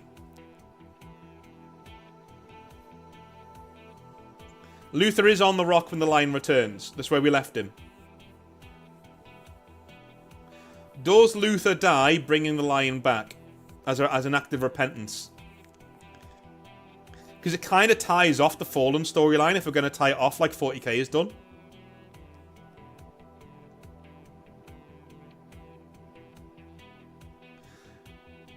Luther is on the rock when the lion returns. That's where we left him. Does Luther die bringing the lion back as an act of repentance? Because it kind of ties off the Fallen storyline if we're going to tie it off like 40k is done.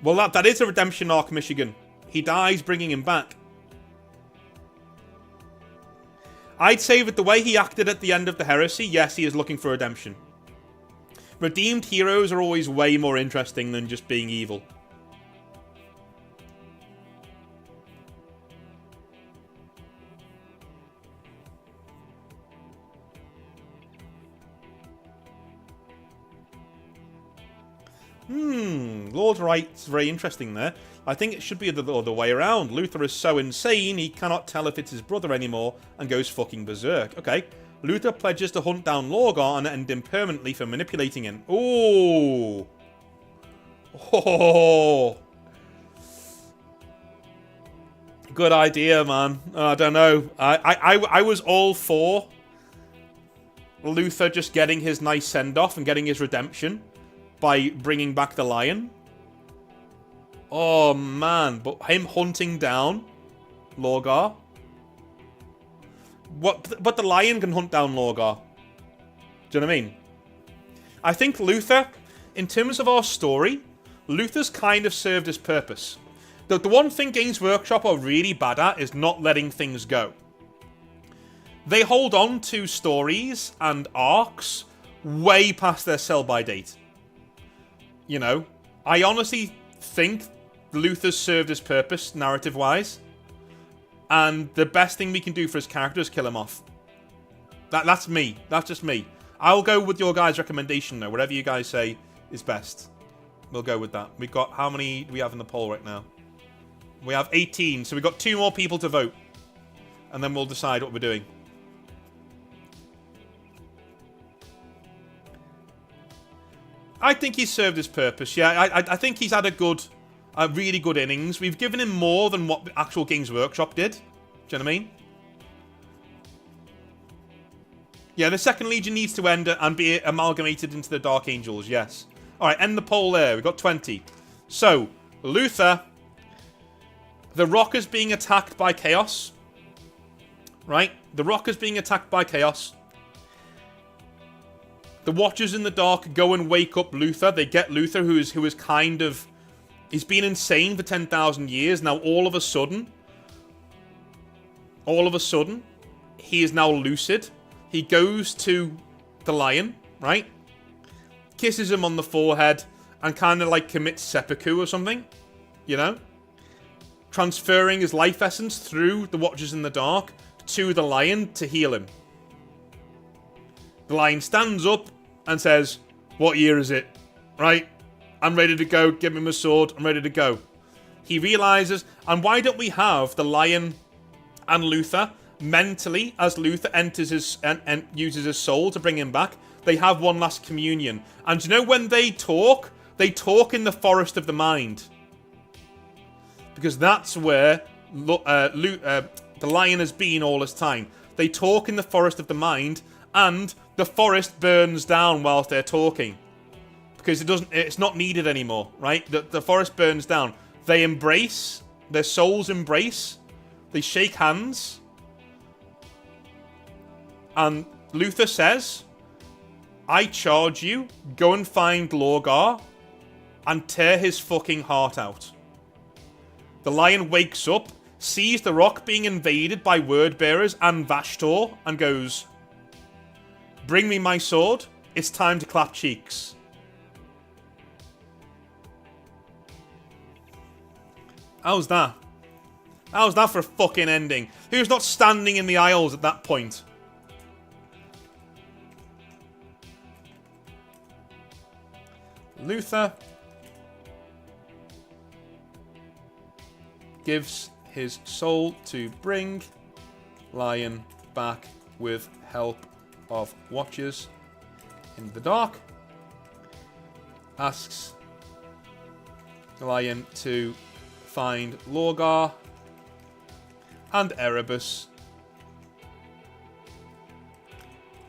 Well, that is a redemption arc, Michigan. He dies bringing him back. I'd say with the way he acted at the end of the Heresy, yes, he is looking for redemption. Redeemed heroes are always way more interesting than just being evil. Lord Wright's very interesting there. I think it should be the other way around. Luther is so insane he cannot tell if it's his brother anymore and goes fucking berserk. Okay. Luther pledges to hunt down Lorgar and end him permanently for manipulating him. Ooh. Oh. Good idea, man. I don't know. I was all for Luther just getting his nice send-off and getting his redemption by bringing back the lion. Oh, man. But him hunting down Lorgar. But the lion can hunt down Lorgar. Do you know what I mean? I think Luther, in terms of our story, Luther's kind of served his purpose. The one thing Games Workshop are really bad at is not letting things go. They hold on to stories and arcs way past their sell-by date. You know, I honestly think Luther's served his purpose, narrative-wise. And the best thing we can do for his character is kill him off. That's me. That's just me. I'll go with your guys' recommendation, though. Whatever you guys say is best. We'll go with that. We've got... How many do we have in the poll right now? We have 18, so we've got 2 more people to vote. And then we'll decide what we're doing. I think he's served his purpose, yeah. I think he's had a really good innings. We've given him more than what the actual Games Workshop did. Do you know what I mean? Yeah, the Second Legion needs to end and be amalgamated into the Dark Angels, yes. Alright, end the poll there. We've got 20. So, Luther. The Rock is being attacked by Chaos. Right? The Rock is being attacked by Chaos. The Watchers in the Dark go and wake up Luther. They get Luther, who is kind of... He's been insane for 10,000 years. Now, all of a sudden, he is now lucid. He goes to the Lion, right? Kisses him on the forehead and kind of like commits seppuku or something, you know? Transferring his life essence through the Watchers in the Dark to the Lion to heal him. The Lion stands up and says, "What year is it?" Right? "I'm ready to go. Give me my sword. I'm ready to go." He realizes, and why don't we have the Lion and Luther mentally, as Luther enters his and uses his soul to bring him back, they have one last communion. And you know when they talk in the forest of the mind. Because that's where the Lion has been all this time. They talk in the forest of the mind, and the forest burns down whilst they're talking. Because it's not needed anymore, right? The forest burns down. They embrace, their souls embrace, they shake hands. And Luther says, "I charge you, go and find Lorgar and tear his fucking heart out." The Lion wakes up, sees the Rock being invaded by Wordbearers and Vashtor, and goes, "Bring me my sword, it's time to clap cheeks." How's that? How's that for a fucking ending? Who's not standing in the aisles at that point? Luther gives his soul to bring Lion back with help of Watchers in the Dark. Asks the Lion to find Lorgar and Erebus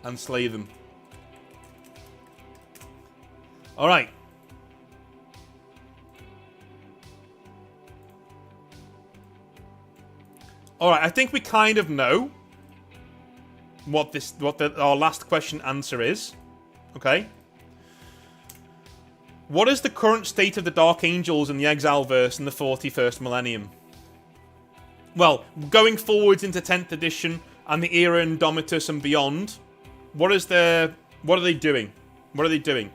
and slay them. Alright. Alright, I think we kind of know what our last question answer is. Okay. What is the current state of the Dark Angels in the Exileverse in the 41st millennium? Well, going forwards into 10th edition and the era Indomitus and beyond, what are they doing? What are they doing?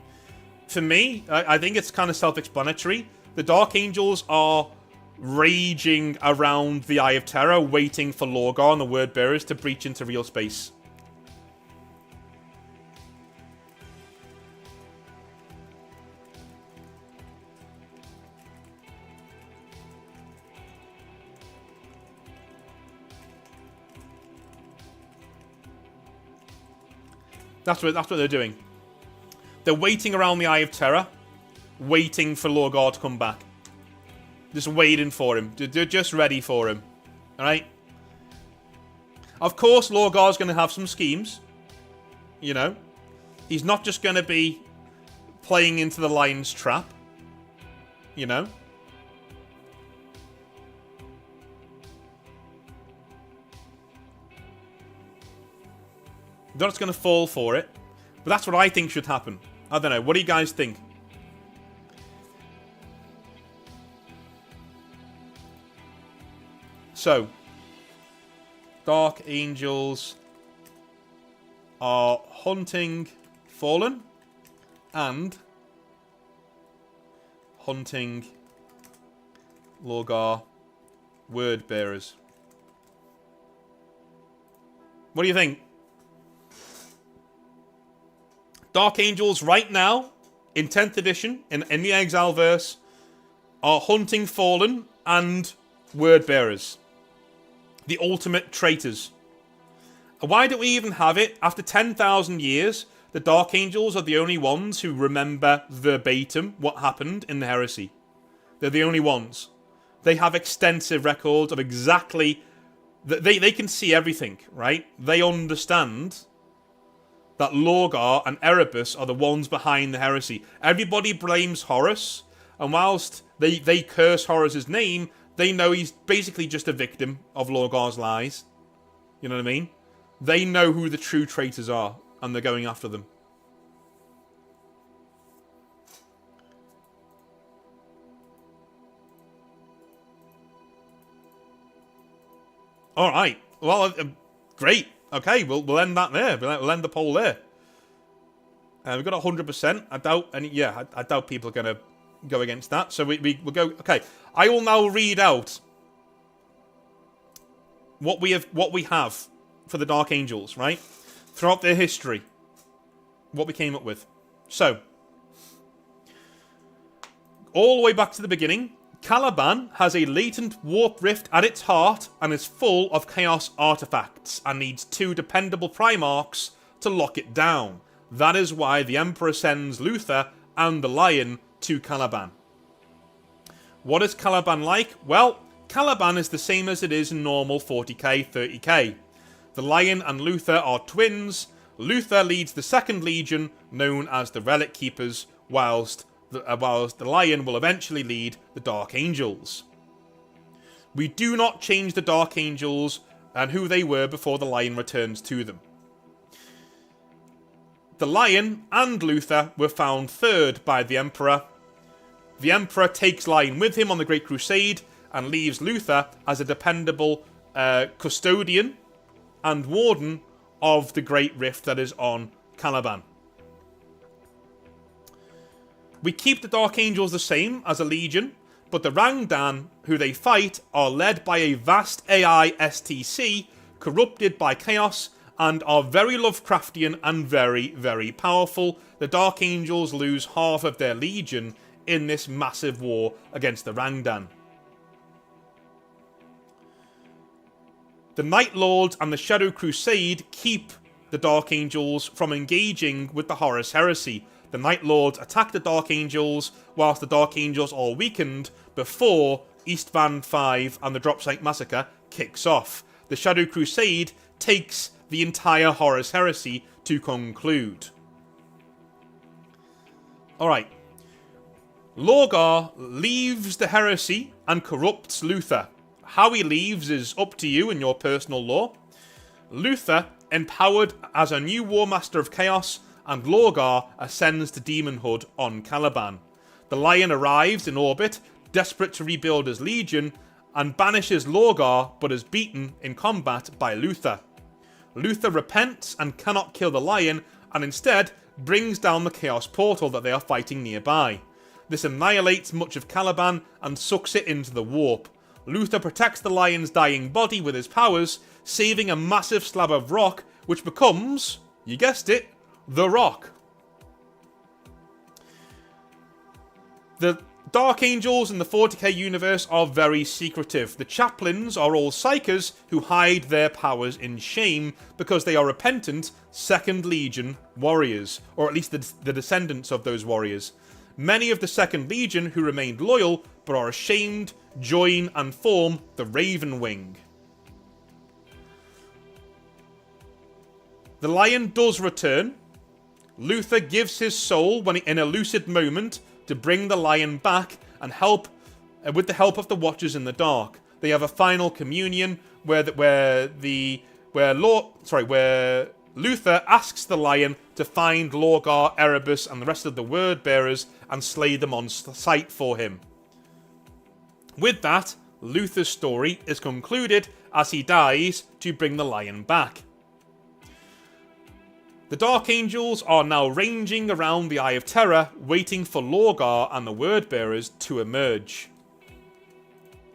For me, I think it's kind of self-explanatory. The Dark Angels are raging around the Eye of Terror, waiting for Lorgar and the Wordbearers to breach into real space. That's what they're doing. They're waiting around the Eye of Terror, waiting for Lorgar to come back. Just waiting for him. They're just ready for him. Alright? Of course, Lorgar's going to have some schemes. You know? He's not just going to be playing into the Lion's trap. You know? They're not going to fall for it. But that's what I think should happen. I don't know. What do you guys think? So, Dark Angels are hunting fallen and hunting Lorgar word bearers. What do you think? Dark Angels right now, in 10th edition, in the Exileverse, are hunting fallen and word bearers. The ultimate traitors. Why don't we even have it? After 10,000 years, the Dark Angels are the only ones who remember verbatim what happened in the heresy. They're the only ones. They have extensive records of exactly... They can see everything, right? They understand that Lorgar and Erebus are the ones behind the heresy. Everybody blames Horus, and whilst they curse Horus's name, they know he's basically just a victim of Lorgar's lies. You know what I mean? They know who the true traitors are, and they're going after them. Alright. Well, great. Okay, we'll end that there. We'll end the poll there. We've got 100%. I doubt I doubt people are going to go against that. So we'll go... Okay, I will now read out what we have for the Dark Angels, right? Throughout their history. What we came up with. So, all the way back to the beginning, Caliban has a latent warp rift at its heart and is full of chaos artifacts and needs 2 dependable Primarchs to lock it down. That is why the Emperor sends Luther and the Lion to Caliban. What is Caliban like? Well, Caliban is the same as it is in normal 40k, 30k. The Lion and Luther are twins. Luther leads the 2nd Legion, known as the Relic Keepers, whilst the Lion will eventually lead the Dark Angels. We do not change the Dark Angels and who they were before the Lion returns to them. The Lion and Luther were found 3rd by the Emperor. The Emperor takes Lion with him on the Great Crusade and leaves Luther as a dependable custodian and warden of the Great Rift that is on Caliban. We keep the Dark Angels the same as a legion, but the Rangdan, who they fight, are led by a vast AI STC, corrupted by chaos, and are very Lovecraftian and very, very powerful. The Dark Angels lose half of their legion in this massive war against the Rangdan. The Night Lords and the Shadow Crusade keep the Dark Angels from engaging with the Horus Heresy. The Night Lords attack the Dark Angels, whilst the Dark Angels are weakened before Eastvan 5 and the Dropsite Massacre kicks off. The Shadow Crusade takes the entire Horus Heresy to conclude. Alright. Lorgar leaves the heresy and corrupts Luther. How he leaves is up to you in your personal lore. Luther, empowered as a new War Master of Chaos, and Lorgar ascends to demonhood on Caliban. The Lion arrives in orbit, desperate to rebuild his legion, and banishes Lorgar, but is beaten in combat by Luther. Luther repents and cannot kill the Lion, and instead brings down the Chaos Portal that they are fighting nearby. This annihilates much of Caliban and sucks it into the warp. Luther protects the Lion's dying body with his powers, saving a massive slab of rock, which becomes, you guessed it, the Rock. The Dark Angels in the 40k universe are very secretive. The Chaplains are all Psykers who hide their powers in shame because they are repentant 2nd Legion warriors, or at least the descendants of those warriors. Many of the 2nd Legion who remained loyal but are ashamed join and form the Raven Wing. The Lion does return. Luther gives his soul in a lucid moment to bring the Lion back and help with the help of the Watchers in the Dark. They have a final communion where Luther asks the Lion to find Lorgar, Erebus, and the rest of the Word Bearers and slay them on sight for him. With that, Luther's story is concluded as he dies to bring the Lion back. The Dark Angels are now ranging around the Eye of Terror, waiting for Lorgar and the Word-Bearers to emerge.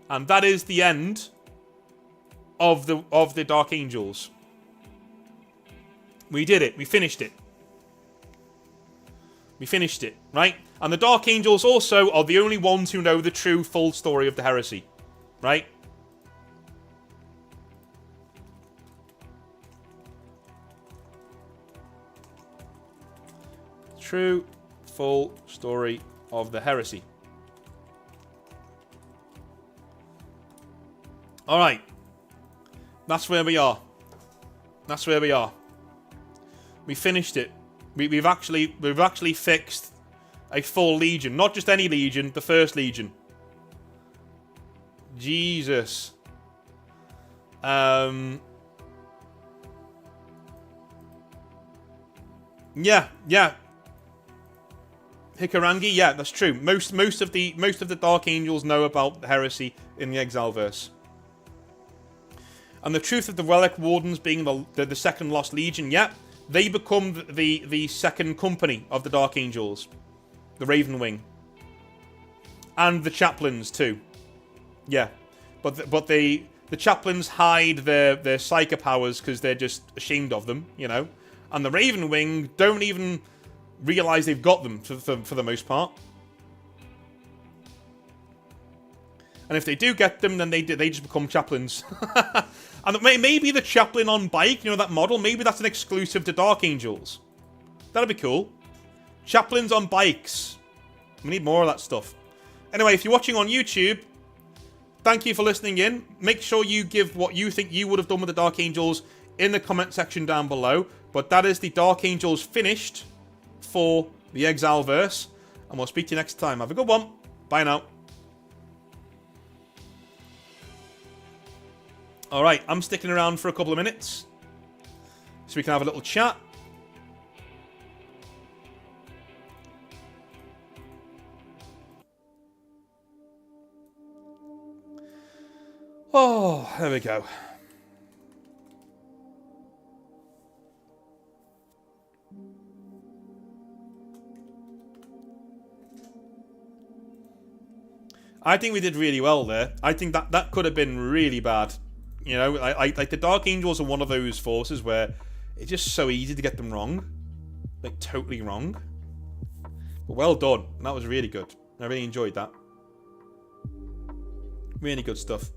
And that is the end of the Dark Angels. We did it. We finished it. We finished it, right? And the Dark Angels also are the only ones who know the true, full story of the heresy, right? True, full story of the heresy. Alright. That's where we are. That's where we are. We finished it. We've actually fixed a full legion. Not just any legion, the first legion. Jesus. Yeah. Hikarangi, yeah, that's true. Most of the Dark Angels know about the heresy in the Exileverse. And the truth of the Relic Wardens being the second Lost Legion, yeah, they become the second company of the Dark Angels. The Ravenwing. And the Chaplains too. Yeah. But the Chaplains hide their Psyker powers because they're just ashamed of them, you know. And the Ravenwing don't even realise they've got them for the most part. And if they do get them, then they just become Chaplains. And maybe the Chaplain on bike, you know, that model, maybe that's an exclusive to Dark Angels. That'd be cool. Chaplains on bikes. We need more of that stuff. Anyway, if you're watching on YouTube, thank you for listening in. Make sure you give what you think you would have done with the Dark Angels in the comment section down below. But that is the Dark Angels finished for the Exileverse. And we'll speak to you next time. Have a good one. Bye now. Alright, I'm sticking around for a couple of minutes so we can have a little chat. Oh, there we go. I think we did really well there. I think that could have been really bad. You know, like the Dark Angels are one of those forces where it's just so easy to get them wrong. Like, totally wrong. But well done. That was really good. I really enjoyed that. Really good stuff.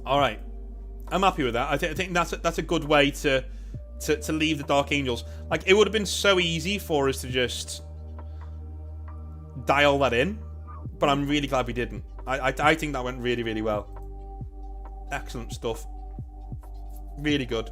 All right, I'm happy with that. I think that's a good way to leave the Dark Angels. Like, it would have been so easy for us to just dial that in, but I'm really glad we didn't. I think that went really, really well. Excellent stuff. Really good.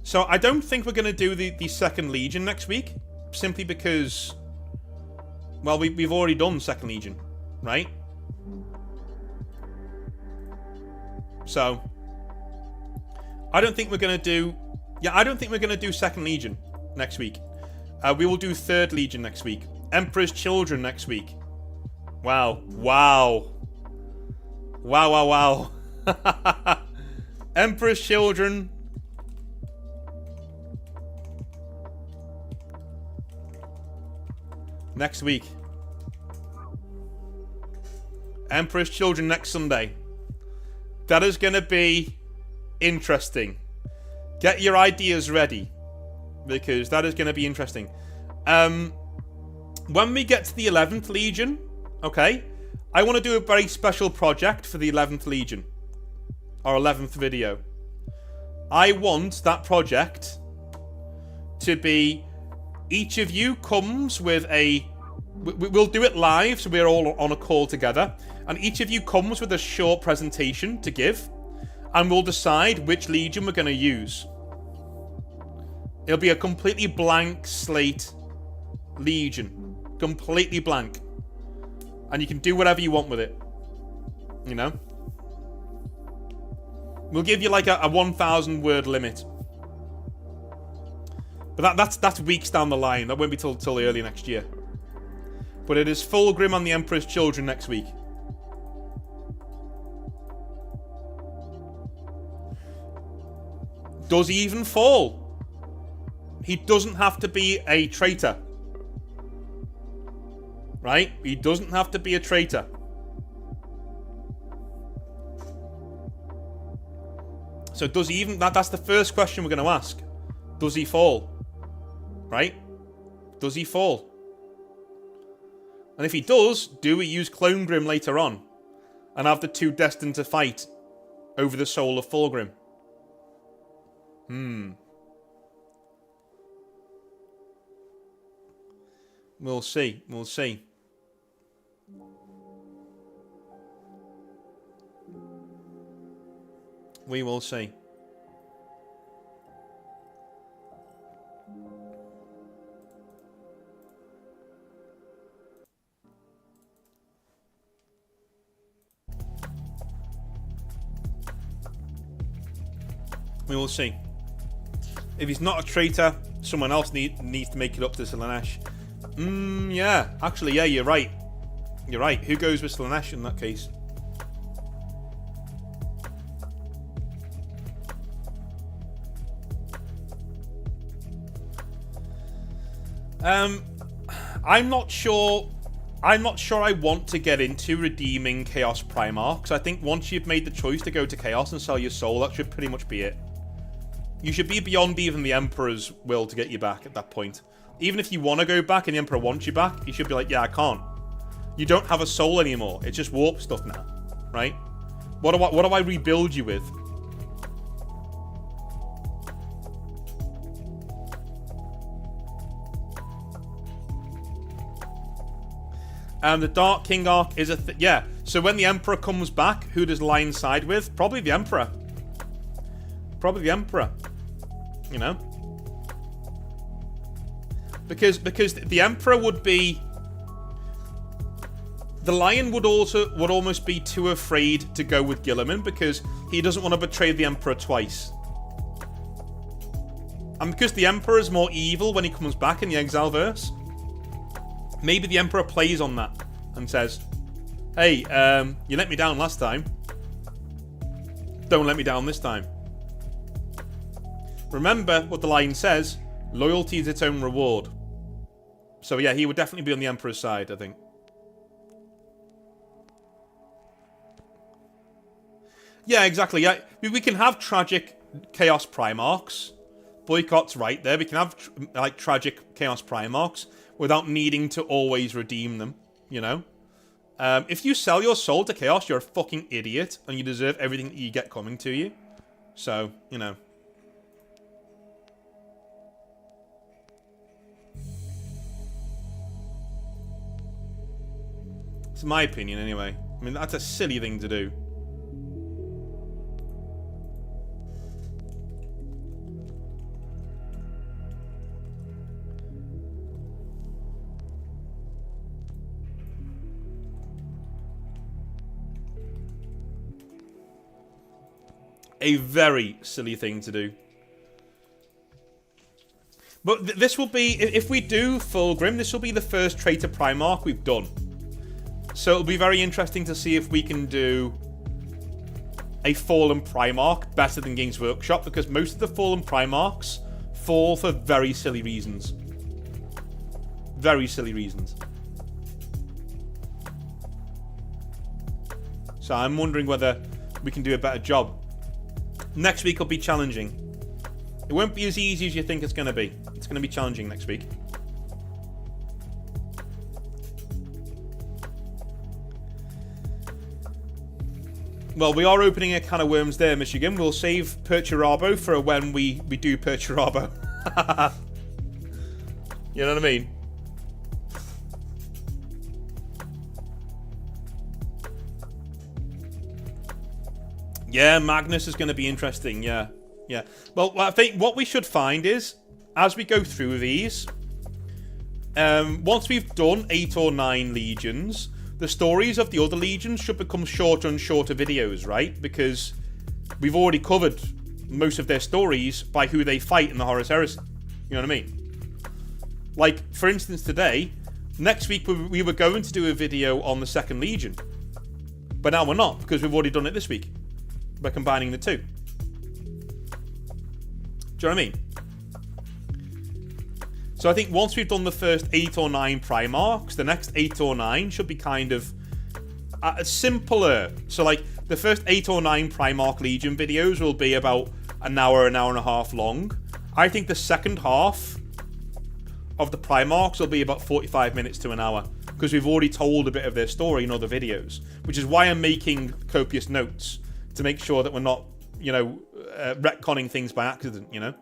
So I don't think we're going to do the second Legion next week, simply because, well, we've already done second Legion, right? So I don't think we're going to do, I don't think we're going to do second Legion next week. We will do third Legion next week. Emperor's Children next week. Wow. Wow. Wow. Emperor's Children. Next week. Emperor's Children next Sunday. That is going to be interesting. Get your ideas ready, because that is going to be interesting. When we get to the 11th Legion, okay, I want to do a very special project for the 11th Legion. Our 11th video. I want that project to be, each of you comes with a We'll do it live, so we're all on a call together, and each of you comes with a short presentation to give, and we'll decide which legion we're going to use. It'll be a completely blank slate legion. Completely blank. And you can do whatever you want with it. You know? We'll give you like a 1,000 word limit. But that's weeks down the line. That won't be till early next year. But it is Fulgrim and the Emperor's Children next week. Does he even fall? He doesn't have to be a traitor. Right? He doesn't have to be a traitor. So does he even... That's the first question we're going to ask. Does he fall? Right? Does he fall? And if he does, do we use Clone Grim later on? And have the two destined to fight over the soul of Fulgrim? We'll see. We'll see. We will see. We will see. If he's not a traitor, someone else needs to make it up to Slaanesh. Yeah. Actually, yeah, you're right. You're right. Who goes with Slaanesh in that case? I'm not sure I want to get into redeeming Chaos Primarchs. I think once you've made the choice to go to Chaos and sell your soul, that should pretty much be it. You should be beyond even the Emperor's will to get you back at that point. Even if you want to go back and the Emperor wants you back, you should be like, yeah, I can't. You don't have a soul anymore. It's just warp stuff now, right? What do I rebuild you with? The Dark King arc is yeah. So when the Emperor comes back, who does Lion side with? Probably the Emperor. Probably the Emperor. You know? Because the Emperor would be... The Lion would almost be too afraid to go with Guilliman because he doesn't want to betray the Emperor twice. And because the Emperor is more evil when he comes back in the Exileverse, maybe the Emperor plays on that and says, hey, you let me down last time. Don't let me down this time. Remember what the line says, loyalty is its own reward. So yeah, he would definitely be on the Emperor's side, I think. Yeah, exactly. Yeah, we can have tragic Chaos Primarchs. Boycott's right there. We can have like tragic Chaos Primarchs without needing to always redeem them, you know? If you sell your soul to Chaos, you're a fucking idiot, and you deserve everything that you get coming to you. So, you know. It's my opinion, anyway. I mean, that's a silly thing to do. A very silly thing to do. But this will be, if we do Fulgrim, this will be the first Traitor Primarch we've done. So it'll be very interesting to see if we can do a Fallen Primarch better than Games Workshop, because most of the Fallen Primarchs fall for very silly reasons. Very silly reasons. So I'm wondering whether we can do a better job. Next week will be challenging. It won't be as easy as you think it's going to be. It's going to be challenging next week. Well, we are opening a can of worms there, Michigan. We'll save Perturabo for when we do Perturabo. You know what I mean? Yeah, Magnus is going to be interesting. Yeah. Yeah. Well, I think what we should find is, as we go through these, once we've done 8 or 9 legions, the stories of the other legions should become shorter and shorter videos, right? Because we've already covered most of their stories by who they fight in the Horus Heresy. You know what I mean? Like, for instance, today, next week we were going to do a video on the Second Legion. But now we're not, because we've already done it this week. By combining the two. Do you know what I mean? So I think once we've done the first 8 or 9 Primarchs, the next 8 or 9 should be kind of simpler. So like the first 8 or 9 Primarch Legion videos will be about an hour and a half long. I think the second half of the Primarchs will be about 45 minutes to an hour, because we've already told a bit of their story in other videos, which is why I'm making copious notes to make sure that we're not, you know, retconning things by accident, you know?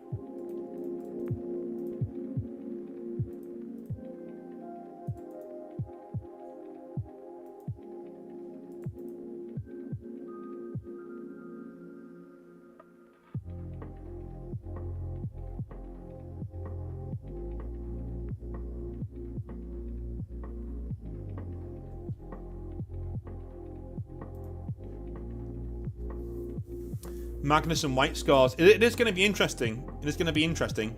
Magnus and White Scars. It is going to be interesting. It is going to be interesting.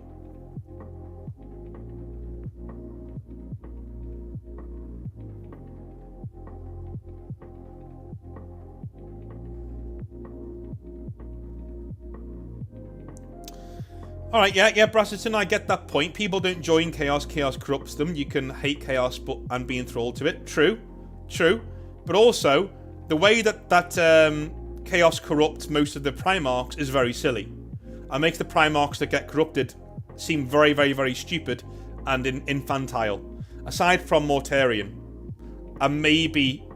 Alright, yeah, Brasserton, I get that point. People don't join Chaos. Chaos corrupts them. You can hate Chaos and be enthralled to it. True. But also, the way that Chaos corrupts most of the Primarchs is very silly, and makes the Primarchs that get corrupted seem very, very, very stupid and infantile. Aside from Mortarion and maybe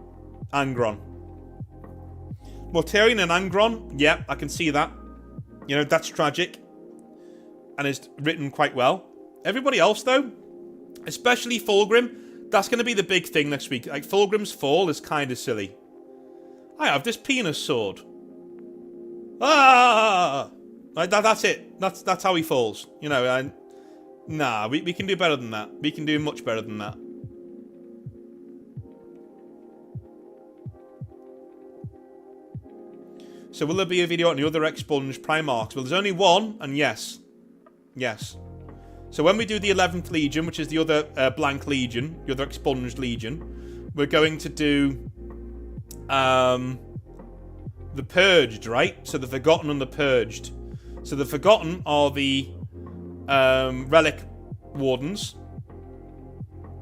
Angron. Mortarion and Angron, yeah, I can see that. You know, that's tragic and is written quite well. Everybody else, though, especially Fulgrim, that's going to be the big thing next week. Like, Fulgrim's fall is kind of silly. I have this penis sword. Ah! Like that's it. That's how he falls. You know, and nah, we can do better than that. We can do much better than that. So will there be a video on the other expunged Primarchs? Well, there's only one, and yes. Yes. So when we do the 11th Legion, which is the other blank Legion, the other expunged Legion, we're going to do the Purged, right? So the Forgotten and the Purged. So the Forgotten are the Relic Wardens,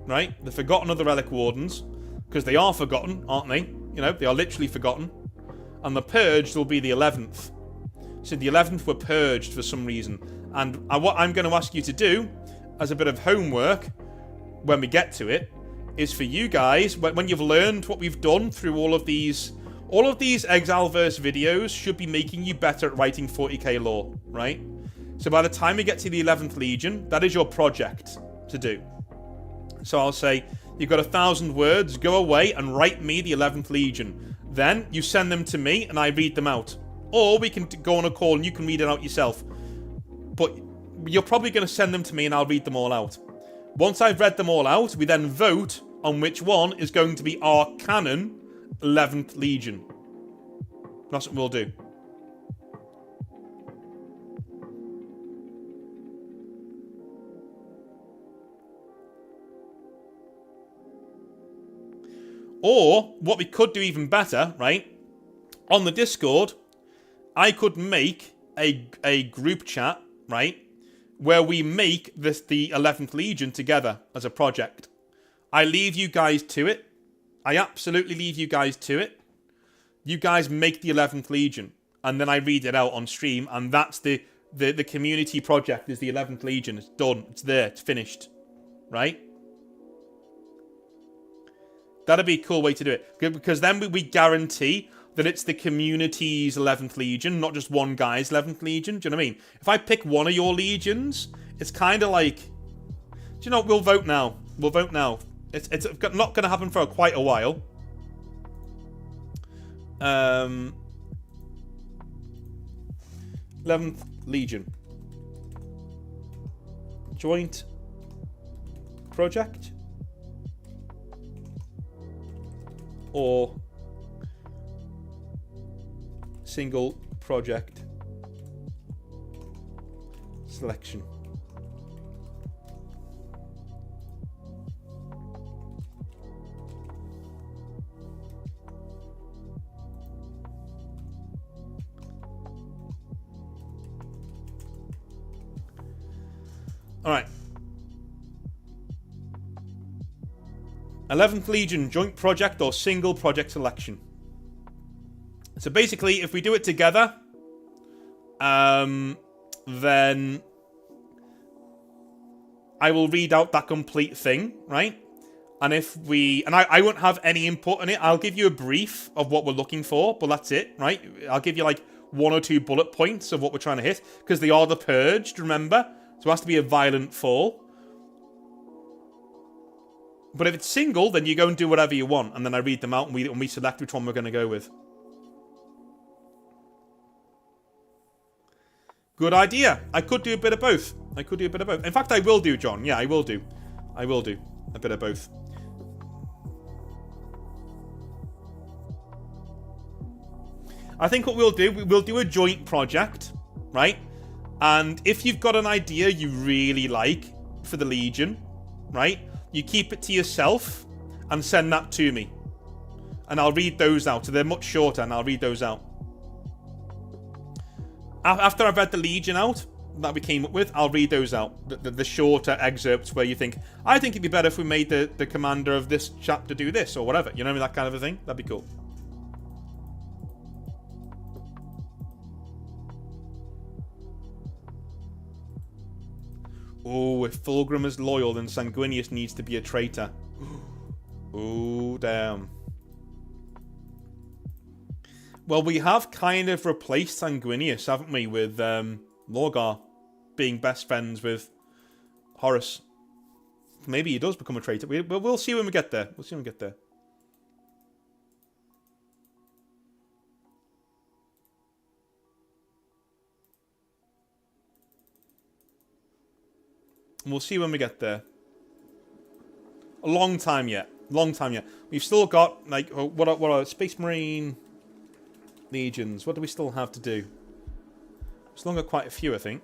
right? The Forgotten are the Relic Wardens, because they are forgotten, aren't they? You know, they are literally forgotten. And the Purged will be the 11th. So the 11th were purged for some reason. And what I'm going to ask you to do, as a bit of homework, when we get to it, is for you guys, when you've learned what we've done through all of these Exileverse videos should be making you better at writing 40k lore, right? So by the time we get to the 11th Legion, that is your project to do. So I'll say, you've got 1,000 words, go away and write me the 11th Legion. Then you send them to me and I read them out. Or we can go on a call and you can read it out yourself. But you're probably going to send them to me and I'll read them all out. Once I've read them all out, we then vote on which one is going to be our canon 11th Legion. That's what we'll do. Or, what we could do even better, right? On the Discord, I could make a group chat, right? Where we make the 11th Legion together as a project. I leave you guys to it. I absolutely leave you guys to it. You guys make the 11th Legion. And then I read it out on stream. And that's the community project is the 11th Legion. It's done. It's there. It's finished. Right? That'd be a cool way to do it. Because then we guarantee that it's the community's 11th Legion, not just one guy's 11th Legion. Do you know what I mean? If I pick one of your legions, it's kind of like... Do you know what? We'll vote now. We'll vote now. It's not going to happen for quite a while. 11th Legion. Joint project or single project selection. All right. 11th Legion, joint project or single project selection. So basically, if we do it together, then I will read out that complete thing, right? And if we... And I won't have any input in it. I'll give you a brief of what we're looking for, but that's it, right? I'll give you like 1 or 2 bullet points of what we're trying to hit, because they are the purged, remember? So it has to be a violent fall. But if it's single, then you go and do whatever you want, and then I read them out, and we select which one we're going to go with. Good idea. I could do a bit of both. I could do a bit of both. In fact, I will do, John. Yeah, I will do. I will do a bit of both. I think what we'll do a joint project, right? And if you've got an idea you really like for the Legion, right? You keep it to yourself and send that to me. And I'll read those out. So they're much shorter and I'll read those out. After I've read the Legion out that we came up with, I'll read those out. The shorter excerpts where you think, I think it'd be better if we made the commander of this chapter do this or whatever. You know what I mean? That kind of a thing. That'd be cool. Oh, if Fulgrim is loyal, then Sanguinius needs to be a traitor. Oh, damn. Well, we have kind of replaced Sanguinius, haven't we, with Lorgar being best friends with Horus. Maybe he does become a traitor. We'll see when we get there. We'll see when we get there. We'll see when we get there. A long time yet. Long time yet. We've still got, like, what are Space Marine Legions? What do we still have to do? We've still got quite a few, I think.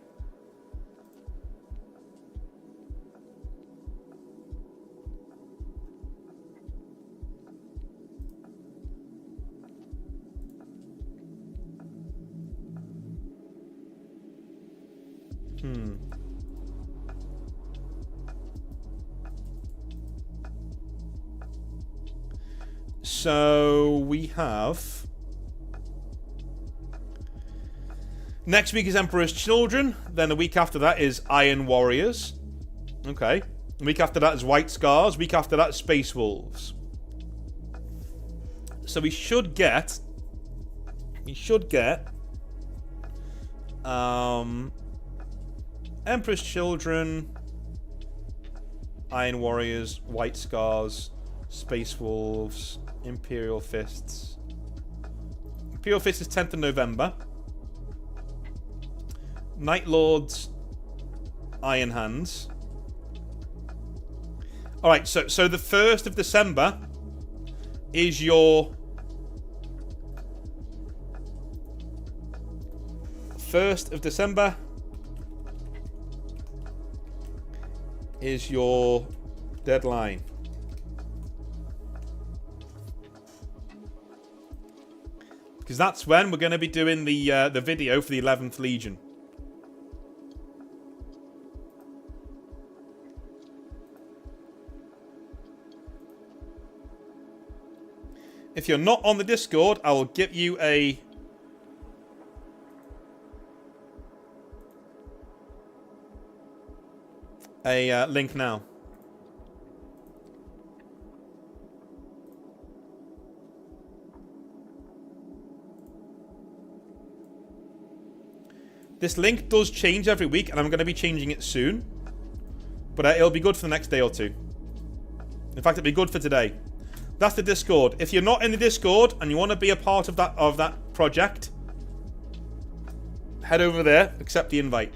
So we have... Next week is Emperor's Children. Then the week after that is Iron Warriors. Okay. The week after that is White Scars. Week after that is Space Wolves. So we should get... Emperor's Children, Iron Warriors, White Scars, Space Wolves, Imperial Fists. Imperial Fists is 10th of November. Night Lords, Iron Hands. Alright, so the 1st of December is your... 1st of December is your deadline. Because that's when we're going to be doing the video for the 11th Legion. If you're not on the Discord, I will give you a... link now. This link does change every week, and I'm going to be changing it soon. But it'll be good for the next day or two. In fact, it'll be good for today. That's the Discord. If you're not in the Discord and you want to be a part of that project, head over there, accept the invite.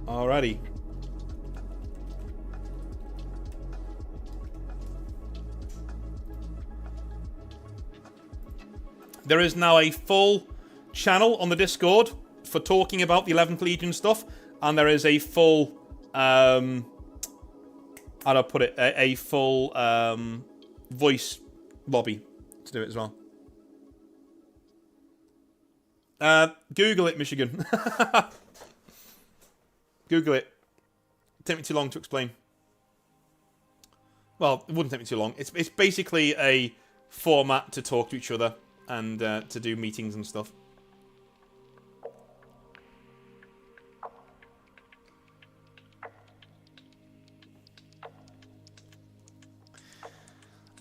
Alrighty. There is now a full channel on the Discord for talking about the 11th Legion stuff, and there is a full, how do I put it, a full voice lobby to do it as well. Google it, Michigan. Google it. It'd take me too long to explain. Well, it wouldn't take me too long. It's basically a format to talk to each other and to do meetings and stuff.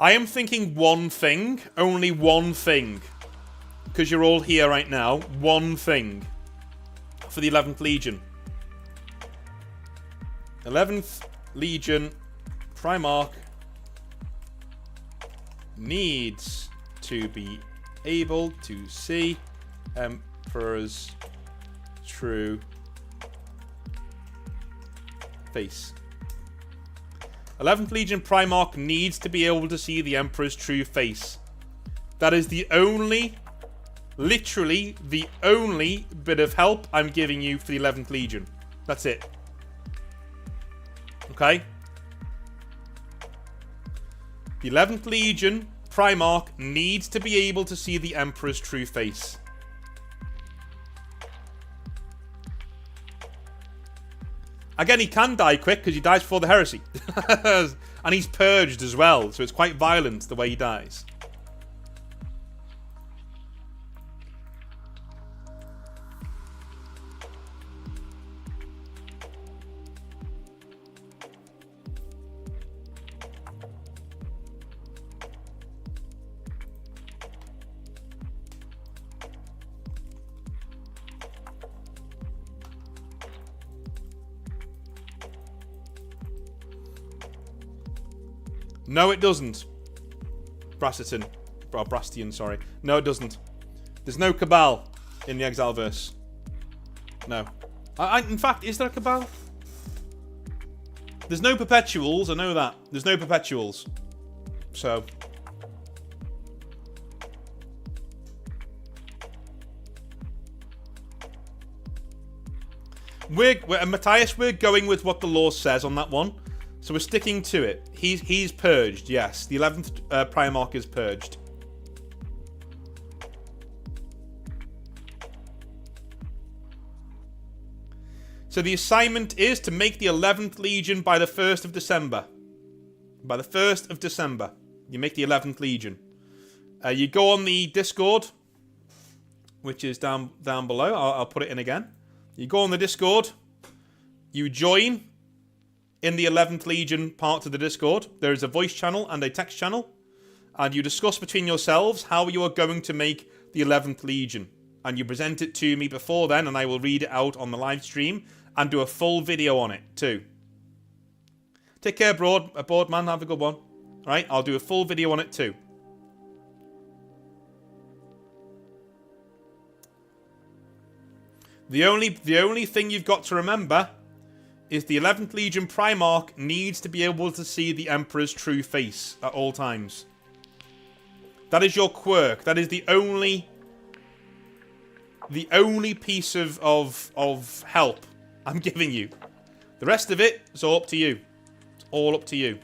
I am thinking one thing, only one thing, because you're all here right now, one thing for the 11th Legion. 11th Legion Primarch needs to be able to see Emperor's true face. 11th Legion Primarch needs to be able to see the Emperor's true face. That is the only, literally the only bit of help I'm giving you for the 11th Legion. That's it. Okay? The 11th Legion Primarch needs to be able to see the Emperor's true face. Again, he can die quick because he dies before the heresy. And he's purged as well, so it's quite violent the way he dies. No, it doesn't. Brastian, sorry. No, it doesn't. There's no Cabal in the Exileverse. No. In fact, is there a Cabal? There's no Perpetuals, I know that. There's no Perpetuals. So... Matthias, we're going with what the law says on that one. So we're sticking to it. He's purged, yes. The 11th Primarch is purged. So the assignment is to make the 11th Legion by the 1st of December. By the 1st of December, you make the 11th Legion. You go on the Discord, which is down below. I'll put it in again. You go on the Discord. You join in the 11th Legion part of the Discord. There is a voice channel and a text channel. And you discuss between yourselves how you are going to make the 11th Legion. And you present it to me before then, and I will read it out on the live stream and do a full video on it too. Take care, Boardman. Have a good one. Alright, I'll do a full video on it too. The only thing you've got to remember is the 11th Legion Primarch needs to be able to see the Emperor's true face at all times. That is your quirk. That is the only piece of help I'm giving you. The rest of it is all up to you. It's all up to you.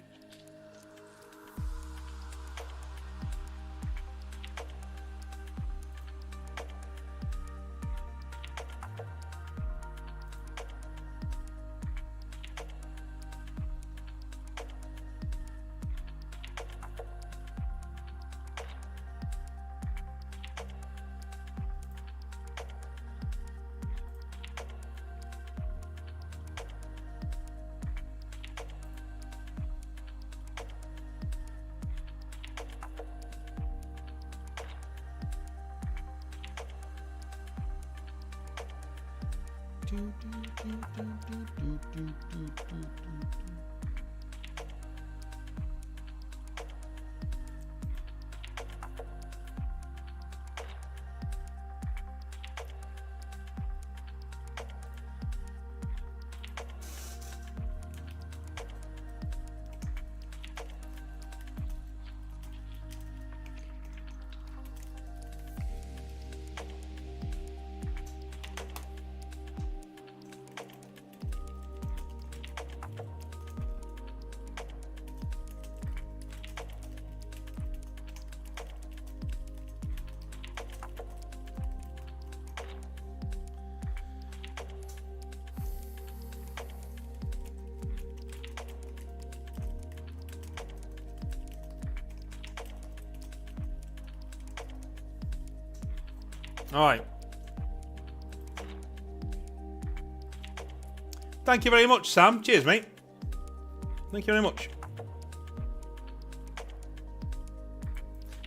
All right. Thank you very much, Sam. Cheers, mate. Thank you very much.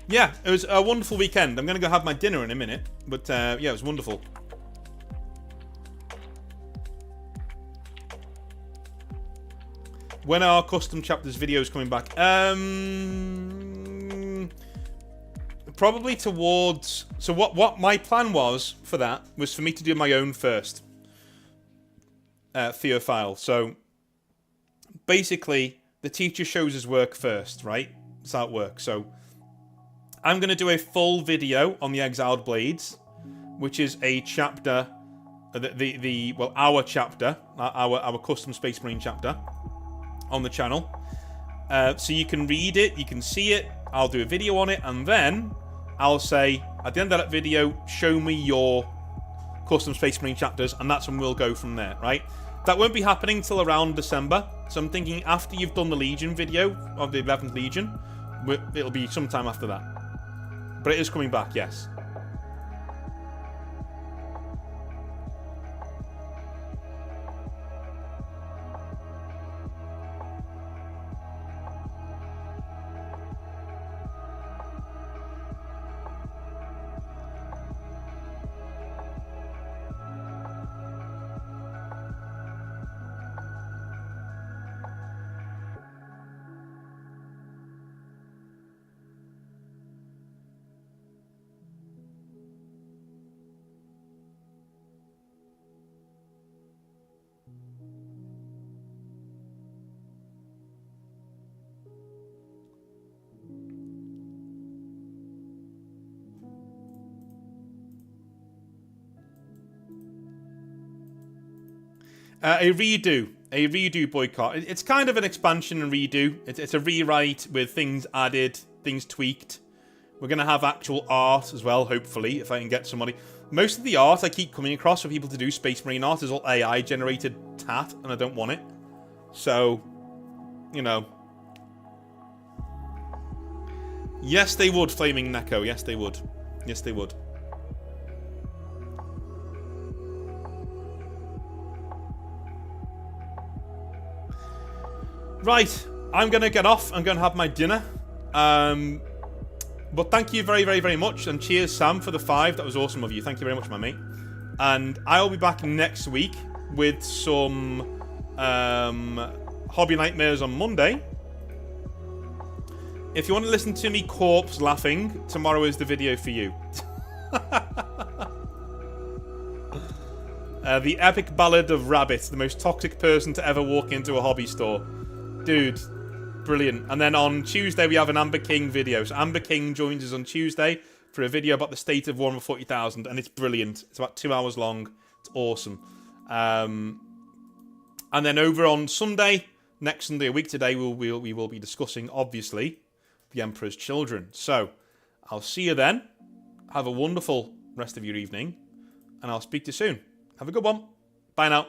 Yeah, it was a wonderful weekend. I'm going to go have my dinner in a minute. But, yeah, it was wonderful. When are custom chapters videos coming back? Probably towards... So what my plan was for that was for me to do my own first. Theo file. So, basically, the teacher shows his work first, right? That's how it works. So, I'm going to do a full video on the Exiled Blades, which is a chapter... well, our chapter. Our custom Space Marine chapter on the channel. So you can read it, you can see it, I'll do a video on it, and then I'll say, at the end of that video, show me your custom Space Marine chapters, and that's when we'll go from there, right? That won't be happening till around December, so I'm thinking after you've done the Legion video, of the 11th Legion, it'll be sometime after that. But it is coming back, yes. A redo boycott. It's kind of an expansion and redo. It's a rewrite with things added, things tweaked. We're going to have actual art as well, hopefully, if I can get somebody. Most of the art I keep coming across for people to do Space Marine art is all AI-generated tat, and I don't want it. So, you know. Yes, they would, Flaming Neko. Yes, they would. Yes, they would. Right, I'm going to get off. I'm going to have my dinner. But thank you very, very, very much. And cheers, Sam, for the 5. That was awesome of you. Thank you very much, my mate. And I'll be back next week with some Hobby Nightmares on Monday. If you want to listen to me corpse laughing, tomorrow is the video for you. The epic ballad of Rabbit, the most toxic person to ever walk into a hobby store. Dude, brilliant. And then on Tuesday, we have an Amber King video. So Amber King joins us on Tuesday for a video about the state of Warhammer 40,000. And it's brilliant. It's about 2 hours long. It's awesome. And then over on Sunday, next Sunday, a week today, we will be discussing, obviously, The Emperor's Children. So, I'll see you then. Have a wonderful rest of your evening. And I'll speak to you soon. Have a good one. Bye now.